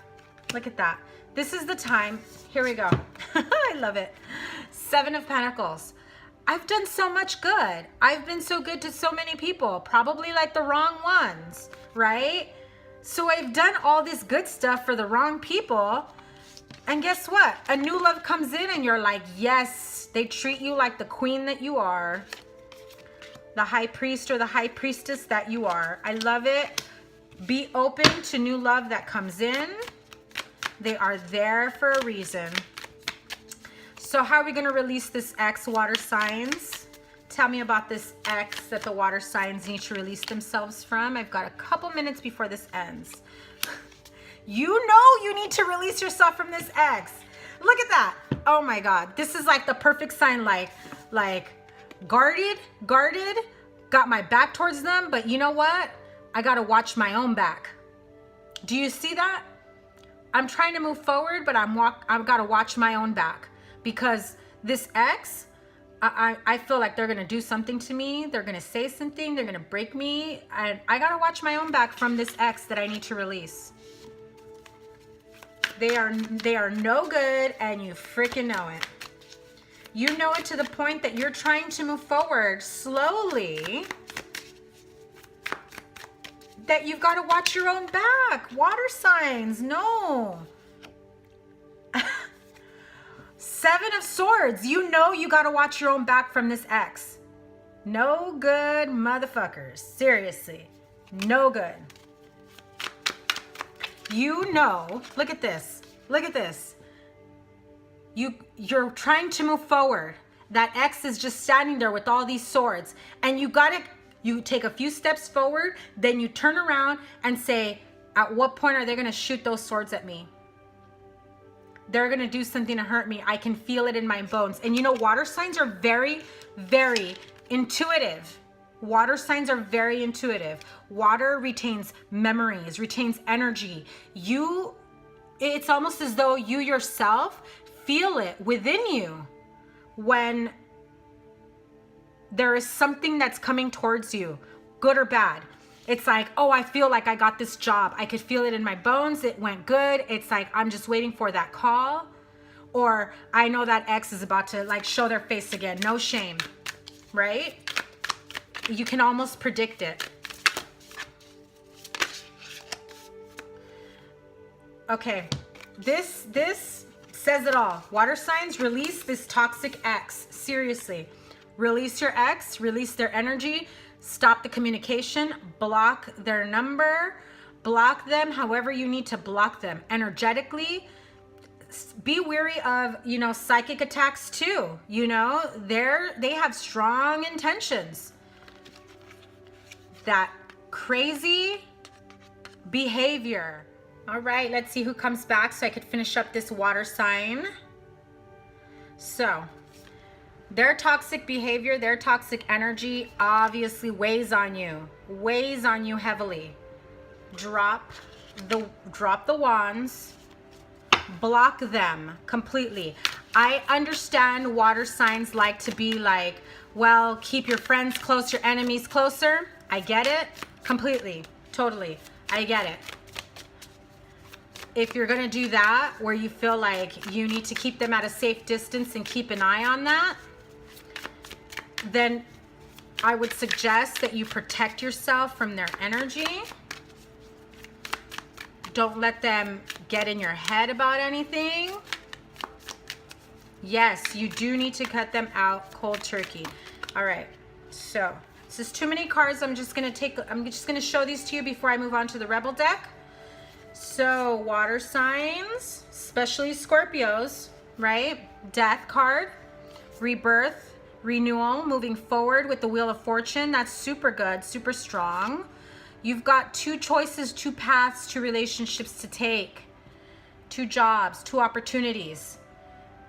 Look at that. This is the time. Here we go. I love it. 7 of Pentacles. I've done so much good. I've been so good to so many people, probably like the wrong ones, right? So I've done all this good stuff for the wrong people. And guess what? A new love comes in and you're like, yes, they treat you like the queen that you are. The high priest or the high priestess that you are. I love it. Be open to new love that comes in. They are there for a reason. So how are we going to release this ex, water signs? Tell me about this ex that the water signs need to release themselves from. I've got a couple minutes before this ends. You know you need to release yourself from this ex. Look at that. Oh my God. This is like the perfect sign, like guarded, got my back towards them, but you know what? I got to watch my own back. Do you see that? I'm trying to move forward, but I've got to watch my own back. Because this ex I feel like they're going to do something to me. They're going to say something. They're going to break me. And I got to watch my own back from this ex that I need to release. They are no good, and you freaking know it. You know it to the point that you're trying to move forward slowly. That you've got to watch your own back. Water signs, no. 7 of Swords. You know you got to watch your own back from this ex. No good motherfuckers. Seriously. No good. You know, look at this. Look at this. You're trying to move forward. That ex is just standing there with all these swords. And you take a few steps forward, then you turn around and say, at what point are they going to shoot those swords at me? They're going to do something to hurt me. I can feel it in my bones. And you know, water signs are very, very intuitive. Water signs are very intuitive. Water retains memories, retains energy. It's almost as though you yourself feel it within you when there is something that's coming towards you, good or bad. It's like, oh, I feel like I got this job. I could feel it in my bones. It went good. It's like, I'm just waiting for that call. Or I know that ex is about to like show their face again. No shame, right? You can almost predict it. Okay, this says it all. Water signs, release this toxic ex. Seriously. Release your ex, release their energy, stop the communication, block their number, block them however you need to block them energetically. Be wary of, you know, psychic attacks too. You know, they have strong intentions. That crazy behavior. All right, let's see who comes back so I could finish up this water sign. So, their toxic behavior, their toxic energy obviously weighs on you heavily. Drop the wands, block them completely. I understand water signs like to be like, well, keep your friends close, your enemies closer. I get it completely, totally. I get it. If you're gonna do that, where you feel like you need to keep them at a safe distance and keep an eye on that, then I would suggest that you protect yourself from their energy. Don't let them get in your head about anything. Yes, you do need to cut them out cold turkey. All right, so this is too many cards. I'm just gonna show these to you before I move on to the Rebel deck. So water signs, especially Scorpios, right? Death card, rebirth, renewal, moving forward with the Wheel of Fortune. That's super good, super strong. You've got 2 choices, 2 paths, 2 relationships to take, 2 jobs, 2 opportunities.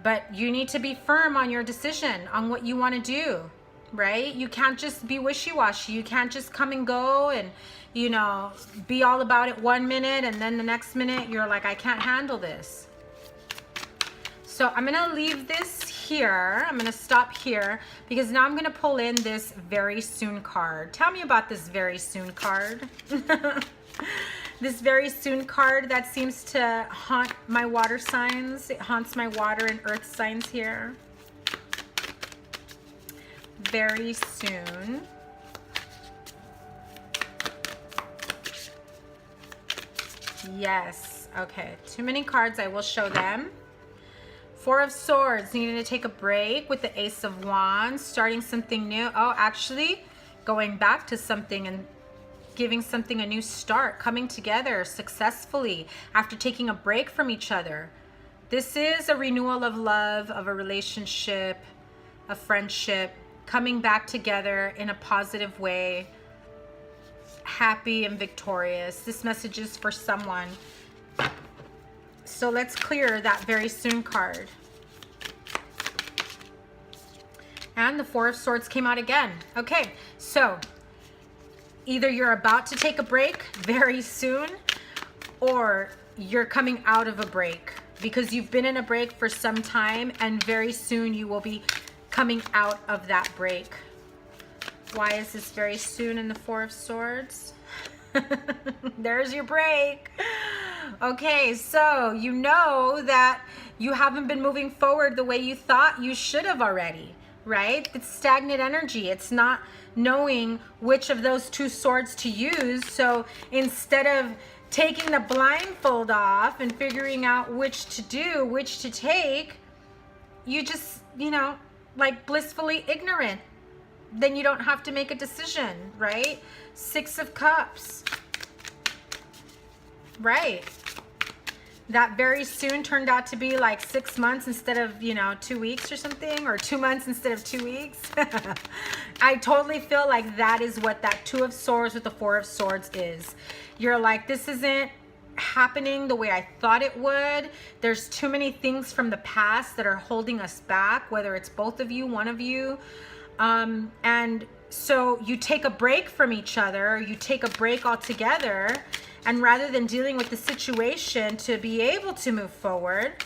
But you need to be firm on your decision on what you want to do, right? You can't just be wishy-washy. You can't just come and go and, you know, be all about it 1 minute and then the next minute you're like, I can't handle this. So I'm going to leave this here. I'm going to stop here because now I'm going to pull in this very soon card. Tell me about this very soon card. This very soon card that seems to haunt my water signs. It haunts my water and earth signs here. Very soon. Yes. Okay. Too many cards. I will show them. 4 of Swords, needing to take a break with the Ace of Wands, starting something new. Oh, actually going back to something and giving something a new start, coming together successfully after taking a break from each other. This is a renewal of love, of a relationship, a friendship, coming back together in a positive way, happy and victorious. This message is for someone. So let's clear that very soon card. And the 4 of Swords came out again. Okay, so either you're about to take a break very soon or you're coming out of a break because you've been in a break for some time and very soon you will be coming out of that break. Why is this very soon in the Four of Swords? There's your break. Okay, so you know that you haven't been moving forward the way you thought you should have already, right? It's stagnant energy. It's not knowing which of those two swords to use. So instead of taking the blindfold off and figuring out which to do, which to take, you just, you know, like blissfully ignorant. Then you don't have to make a decision, right? Six of Cups. Right. That very soon turned out to be like 6 months instead of, you know, 2 weeks or something, or 2 months instead of 2 weeks. I totally feel like that is what that Two of Swords with the Four of Swords is. You're like, this isn't happening the way I thought it would. There's too many things from the past that are holding us back, whether it's both of you, one of you. And so you take a break from each other, you take a break altogether, and rather than dealing with the situation to be able to move forward,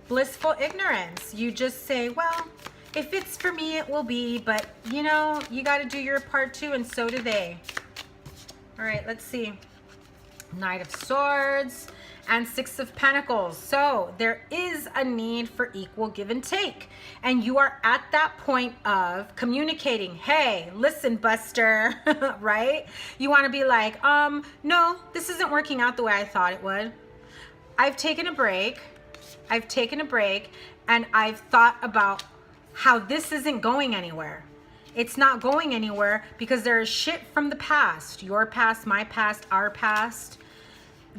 blissful ignorance. You just say, well, if it's for me, it will be, but you know, you got to do your part too, and so do they. All right, let's see. Knight of Swords and Six of Pentacles. So there is a need for equal give and take. And you are at that point of communicating, hey, listen, Buster, right? You want to be like, no, this isn't working out the way I thought it would. I've taken a break. And I've thought about how this isn't going anywhere. It's not going anywhere because there is shit from the past, your past, my past, our past,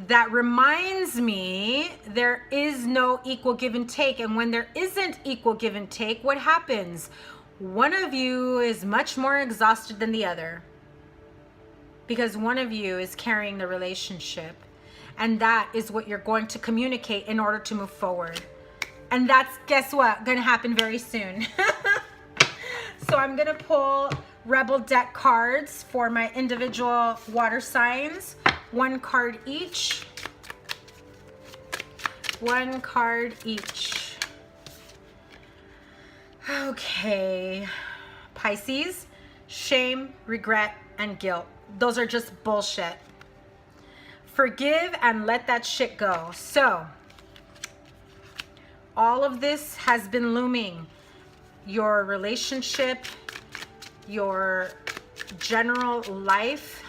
that reminds me there is no equal give and take. And when there isn't equal give and take, what happens? One of you is much more exhausted than the other because one of you is carrying the relationship. And that is what you're going to communicate in order to move forward. And that's, guess what, going to happen very soon. So I'm going to pull Rebel deck cards for my individual water signs. One card each. One card each. Okay. Pisces, shame, regret, and guilt. Those are just bullshit. Forgive and let that shit go. So, all of this has been looming. Your relationship, your general life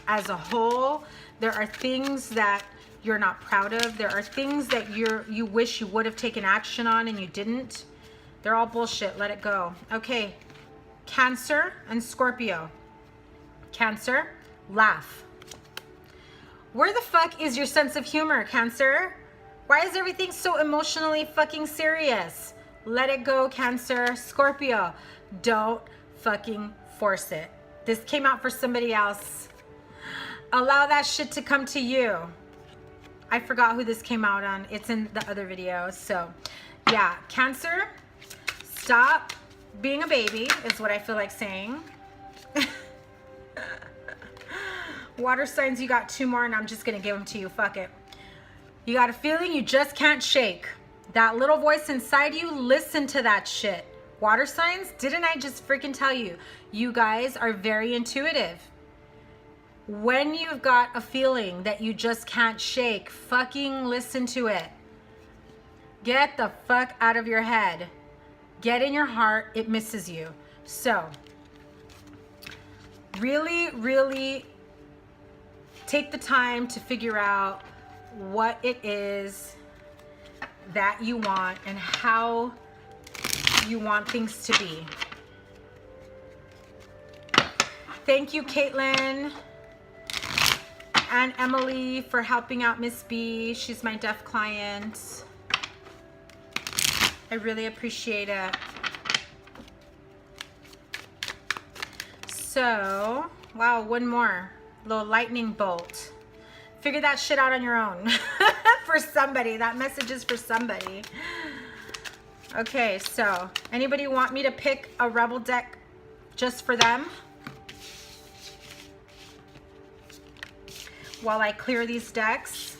as a whole. There are things that you're not proud of. There are things that you wish you would have taken action on and you didn't. They're all bullshit. Let it go. Okay. Cancer and Scorpio. Cancer, laugh. Where the fuck is your sense of humor, Cancer? Why is everything so emotionally fucking serious? Let it go, Cancer. Scorpio, don't fucking force it. This came out for somebody else. Allow that shit to come to you. I forgot who this came out on. It's in the other video. So, yeah, Cancer, stop being a baby is what I feel like saying. Water signs, you got 2 more, and I'm just going to give them to you. Fuck it. You got a feeling you just can't shake. That little voice inside you, listen to that shit. Water signs, didn't I just freaking tell you? You guys are very intuitive. When you've got a feeling that you just can't shake, fucking listen to it. Get the fuck out of your head. Get in your heart, it misses you. So, really, really take the time to figure out what it is that you want and how you want things to be. Thank you, Caitlin and Emily, for helping out Miss B. She's my deaf client. I really appreciate it. So, wow, one more. Little lightning bolt. Figure that shit out on your own. For somebody. That message is for somebody. Okay, so anybody want me to pick a Rebel deck just for them? While I clear these decks.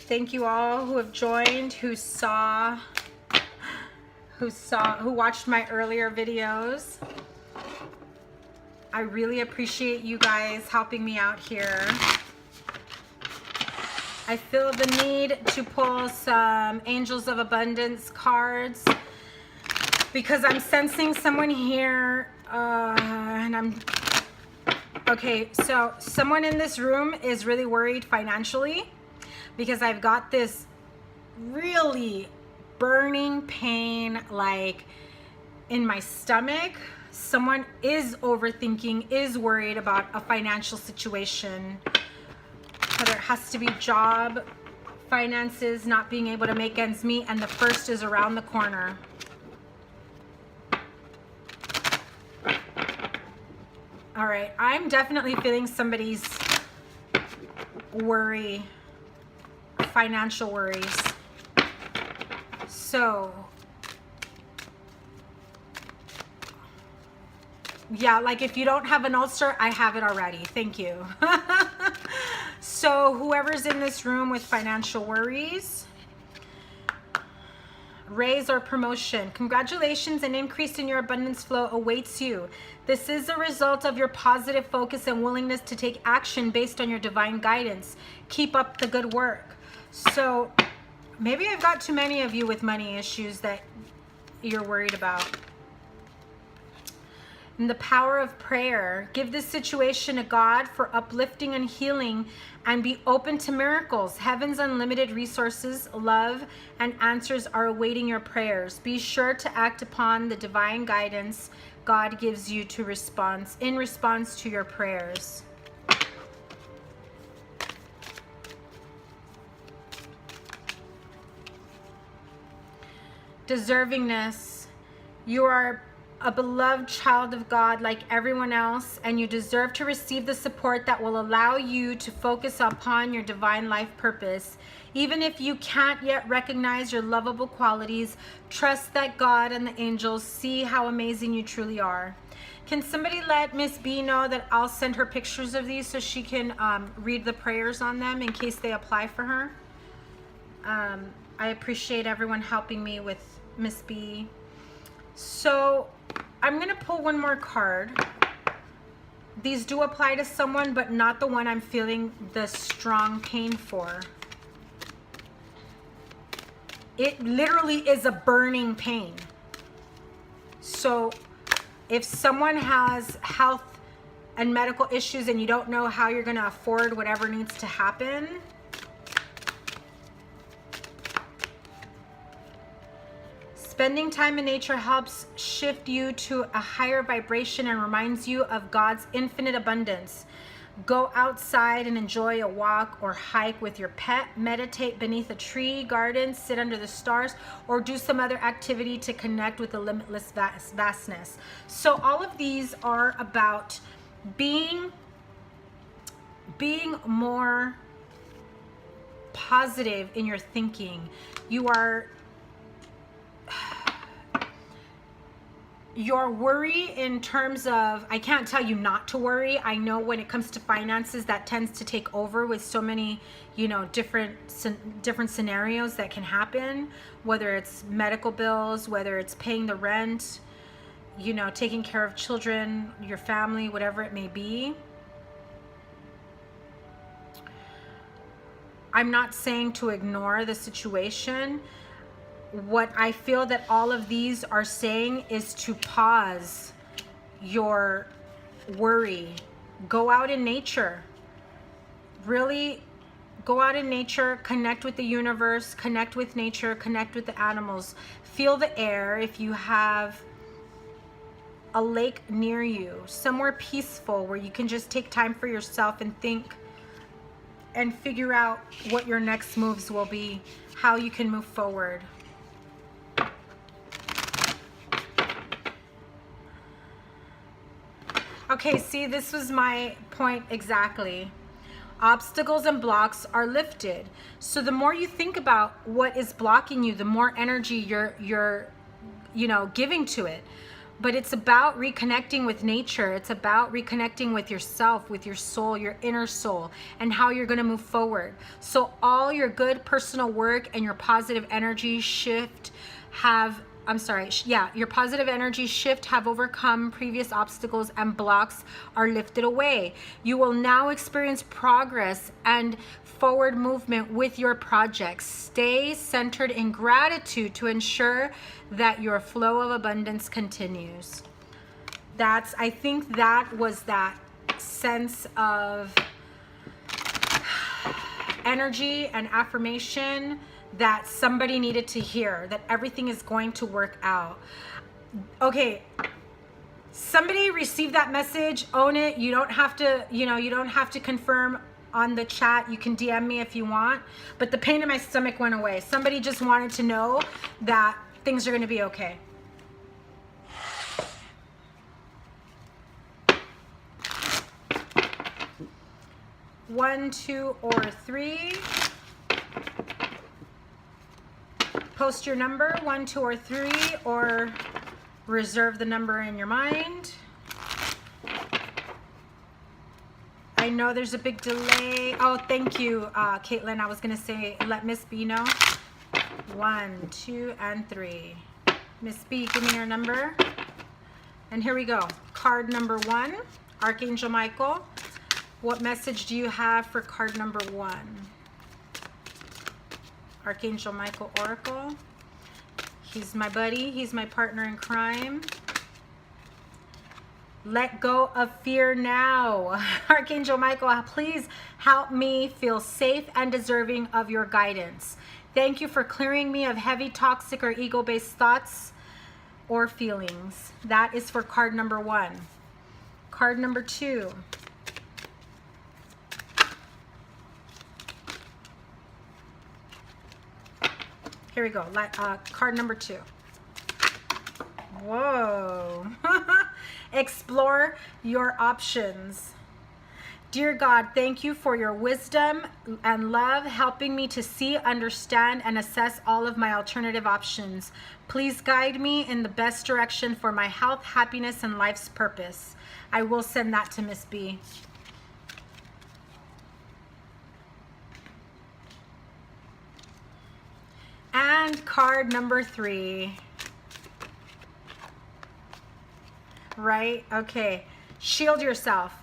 Thank you all who have joined, who watched my earlier videos. I really appreciate you guys helping me out here. I feel the need to pull some Angels of Abundance cards because I'm sensing someone here, okay, so someone in this room is really worried financially because I've got this really burning pain like in my stomach. Someone is overthinking, is worried about a financial situation. Whether it has to be job, finances, not being able to make ends meet, and the first is around the corner. All right, I'm definitely feeling somebody's worry, financial worries. So, yeah, like if you don't have an ulcer, I have it already. Thank you. So whoever's in this room with financial worries, raise or promotion, congratulations, an increase in your abundance flow awaits you. This is a result of your positive focus and willingness to take action based on your divine guidance. Keep up the good work. So maybe I've got too many of you with money issues that you're worried about. And the power of prayer. Give this situation to God for uplifting and healing, and be open to miracles. Heaven's unlimited resources, love, and answers are awaiting your prayers. Be sure to act upon the divine guidance God gives you in response to your prayers. Deservingness. You are a beloved child of God like everyone else, and you deserve to receive the support that will allow you to focus upon your divine life purpose. Even if you can't yet recognize your lovable qualities, trust that God and the angels see how amazing you truly are. Can somebody let Miss B know that I'll send her pictures of these so she can read the prayers on them in case they apply for her? I appreciate everyone helping me with Miss B. So I'm going to pull one more card. These do apply to someone, but not the one I'm feeling the strong pain for. It literally is a burning pain. So if someone has health and medical issues and you don't know how you're going to afford whatever needs to happen, spending time in nature helps shift you to a higher vibration and reminds you of God's infinite abundance. Go outside and enjoy a walk or hike with your pet, meditate beneath a tree, garden, sit under the stars, or do some other activity to connect with the limitless vastness. So all of these are about being more positive in your thinking. Your worry in terms of, I can't tell you not to worry. I know when it comes to finances, that tends to take over with so many, different scenarios that can happen, whether it's medical bills, whether it's paying the rent, taking care of children, your family, whatever it may be. I'm not saying to ignore the situation. What I feel that all of these are saying is to pause your worry. Go out in nature. Really go out in nature, connect with the universe, connect with nature, connect with the animals. Feel the air. If you have a lake near you, somewhere peaceful where you can just take time for yourself and think and figure out what your next moves will be, how you can move forward. Okay, see, this was my point exactly. Obstacles and blocks are lifted. So the more you think about what is blocking you, the more energy you're giving to it. but it's about reconnecting with nature. It's about reconnecting with yourself, with your soul, your inner soul, and how you're going to move forward. So all your good personal work and your positive energy shift your positive energy shift have overcome previous obstacles and blocks are lifted away. You will now experience progress and forward movement with your projects. Stay centered in gratitude to ensure that your flow of abundance continues. I think that was that sense of energy and affirmation that somebody needed to hear, that everything is going to work out. Okay, somebody received that message, own it. You don't have to, you don't have to confirm on the chat. You can DM me if you want, but the pain in my stomach went away. Somebody just wanted to know that things are going to be okay. One, two, or three. Post your number, 1, 2, or 3, or reserve the number in your mind. I know there's a big delay. Oh, thank you, Caitlin. I was going to say, let Miss B know. 1, 2, and 3. Miss B, give me your number. And here we go. Card number 1, Archangel Michael. What message do you have for card number 1? Archangel Michael Oracle. He's my buddy. He's my partner in crime. Let go of fear now. Archangel Michael, please help me feel safe and deserving of your guidance. Thank you for clearing me of heavy, toxic, or ego-based thoughts or feelings. That is for card number 1. Card number 2. Here we go. Card number 2. Whoa. Explore your options. Dear God, thank you for your wisdom and love, helping me to see, understand, and assess all of my alternative options. Please guide me in the best direction for my health, happiness, and life's purpose. I will send that to Miss B. And card number 3. Right? Okay. Shield yourself.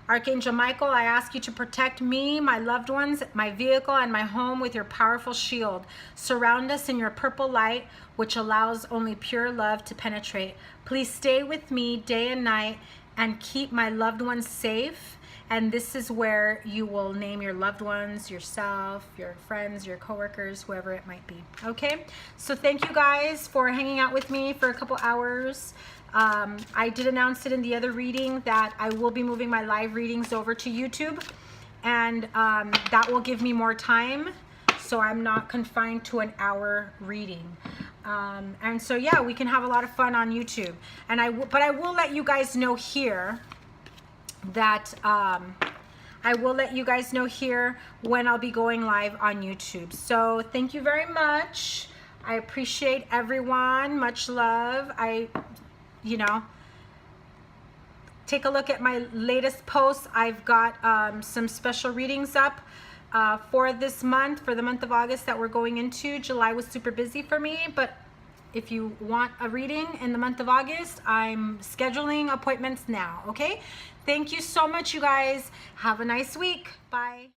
Archangel Michael, I ask you to protect me, my loved ones, my vehicle, and my home with your powerful shield. Surround us in your purple light, which allows only pure love to penetrate. Please stay with me day and night and keep my loved ones safe. And this is where you will name your loved ones, yourself, your friends, your coworkers, whoever it might be. Okay, so thank you guys for hanging out with me for a couple hours. I did announce it in the other reading that I will be moving my live readings over to YouTube, and that will give me more time, so I'm not confined to an hour reading. And so yeah, we can have a lot of fun on YouTube. And but I will let you guys know here that I will let you guys know here when I'll be going live on YouTube. So thank you very much. I appreciate everyone. Much love. Take a look at my latest posts. I've got some special readings up for this month, for the month of August that we're going into. July was super busy for me, but if you want a reading in the month of August, I'm scheduling appointments now, okay? Thank you so much, you guys. Have a nice week. Bye.